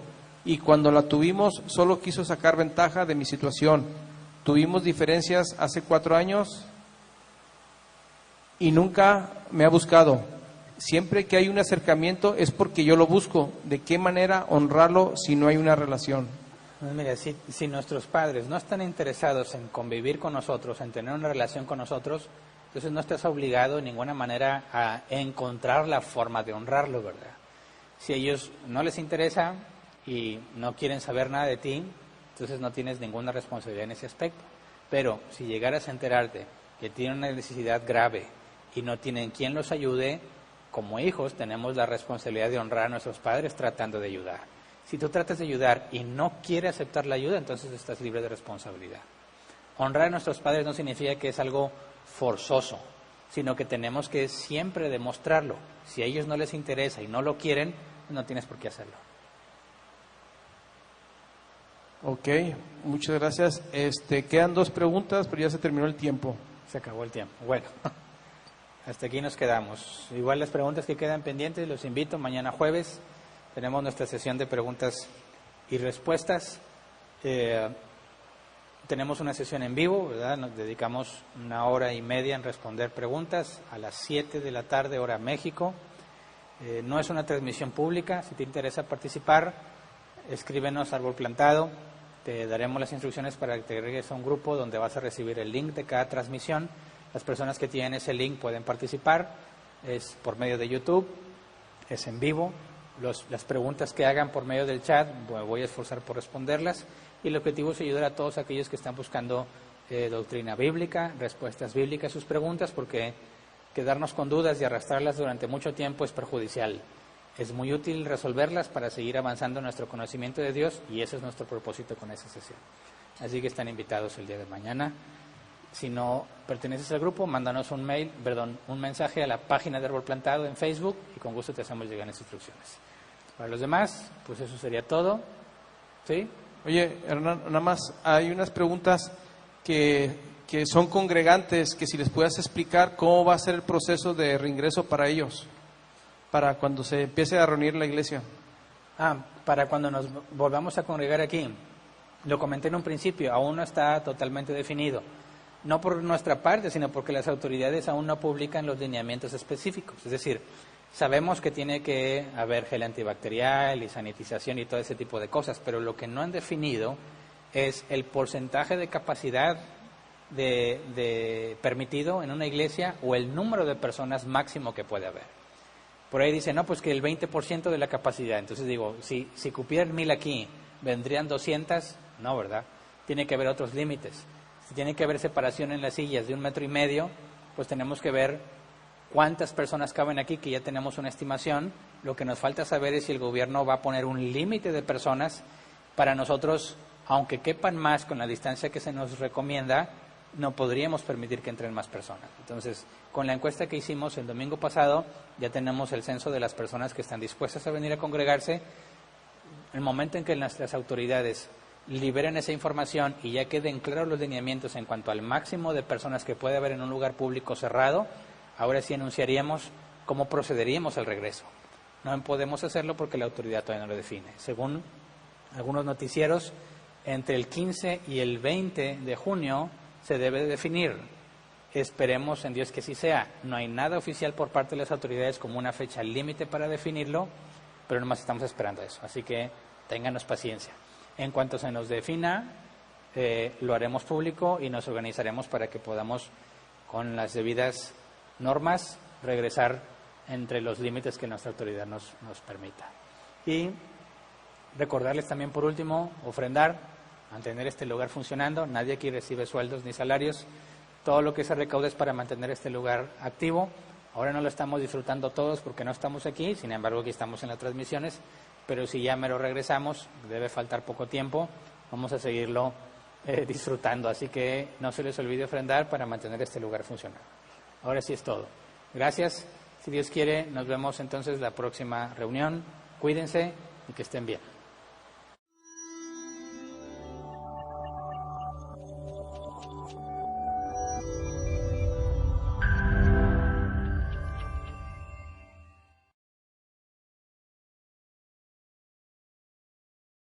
Y cuando la tuvimos, solo quiso sacar ventaja de mi situación. Tuvimos diferencias hace 4 años y nunca me ha buscado. Siempre que hay un acercamiento es porque yo lo busco. ¿De qué manera honrarlo si no hay una relación? Pues mira, si nuestros padres no están interesados en convivir con nosotros, en tener una relación con nosotros, entonces no estás obligado de ninguna manera a encontrar la forma de honrarlo, ¿verdad? Si a ellos no les interesa y no quieren saber nada de ti, entonces no tienes ninguna responsabilidad en ese aspecto. Pero si llegaras a enterarte que tienen una necesidad grave y no tienen quien los ayude, como hijos tenemos la responsabilidad de honrar a nuestros padres tratando de ayudar. Si tú tratas de ayudar y no quieres aceptar la ayuda, entonces estás libre de responsabilidad. Honrar a nuestros padres no significa que es algo forzoso, sino que tenemos que siempre demostrarlo. Si a ellos no les interesa y no lo quieren, no tienes por qué hacerlo. Ok, muchas gracias. Quedan 2 preguntas, pero ya se terminó el tiempo. Se acabó el tiempo. Bueno, hasta aquí nos quedamos. Igual las preguntas que quedan pendientes, los invito. Mañana jueves tenemos nuestra sesión de preguntas y respuestas. Tenemos una sesión en vivo, ¿verdad? Nos dedicamos 1 hora y media en responder preguntas a las 7 de la tarde, hora México. No es una transmisión pública. Si te interesa participar, escríbenos Árbol Plantado. Te daremos las instrucciones para que te agregues a un grupo donde vas a recibir el link de cada transmisión. Las personas que tienen ese link pueden participar. Es por medio de YouTube, es en vivo. Las preguntas que hagan por medio del chat, voy a esforzar por responderlas. Y el objetivo es ayudar a todos aquellos que están buscando doctrina bíblica, respuestas bíblicas a sus preguntas, porque quedarnos con dudas y arrastrarlas durante mucho tiempo es perjudicial. Es muy útil resolverlas para seguir avanzando en nuestro conocimiento de Dios y ese es nuestro propósito con esa sesión. Así que están invitados el día de mañana. Si no perteneces al grupo, mándanos un mensaje a la página de Árbol Plantado en Facebook y con gusto te hacemos llegar las instrucciones. Para los demás, pues eso sería todo. ¿Sí? Oye, Hernán, nada más hay unas preguntas que son congregantes, que si les puedas explicar cómo va a ser el proceso de reingreso para ellos, para cuando se empiece a reunir la iglesia. Para cuando nos volvamos a congregar aquí. Lo comenté en un principio, aún no está totalmente definido. No por nuestra parte, sino porque las autoridades aún no publican los lineamientos específicos. Es decir, sabemos que tiene que haber gel antibacterial y sanitización y todo ese tipo de cosas, pero lo que no han definido es el porcentaje de capacidad de permitido en una iglesia o el número de personas máximo que puede haber. Por ahí dicen, no, pues que el 20% de la capacidad. Entonces digo, si cupieran 1000 aquí, ¿vendrían 200? No, ¿verdad? Tiene que haber otros límites. Si tiene que haber separación en las sillas de 1,5 metros, pues tenemos que ver cuántas personas caben aquí, que ya tenemos una estimación. Lo que nos falta saber es si el gobierno va a poner un límite de personas para nosotros, aunque quepan más con la distancia que se nos recomienda, no podríamos permitir que entren más personas. Entonces, con la encuesta que hicimos el domingo pasado, ya tenemos el censo de las personas que están dispuestas a venir a congregarse. El momento en que nuestras autoridades liberen esa información y ya queden claros los lineamientos en cuanto al máximo de personas que puede haber en un lugar público cerrado, ahora sí anunciaríamos cómo procederíamos al regreso. No podemos hacerlo porque la autoridad todavía no lo define. Según algunos noticieros, entre el 15 y el 20 de junio se debe de definir. Esperemos en Dios que así sea. No hay nada oficial por parte de las autoridades como una fecha límite para definirlo, pero nomás estamos esperando eso. Así que ténganos paciencia. En cuanto se nos defina, lo haremos público y nos organizaremos para que podamos, con las debidas normas, regresar entre los límites que nuestra autoridad nos permita. Y recordarles también, por último, ofrendar. mantener este lugar funcionando. Nadie aquí recibe sueldos ni salarios. Todo lo que se recauda es para mantener este lugar activo. Ahora no lo estamos disfrutando todos porque no estamos aquí, sin embargo aquí estamos en las transmisiones, pero si ya me lo regresamos, debe faltar poco tiempo, vamos a seguirlo disfrutando. Así que no se les olvide ofrendar para mantener este lugar funcionando. Ahora sí es todo. Gracias. Si Dios quiere, nos vemos entonces la próxima reunión. Cuídense y que estén bien.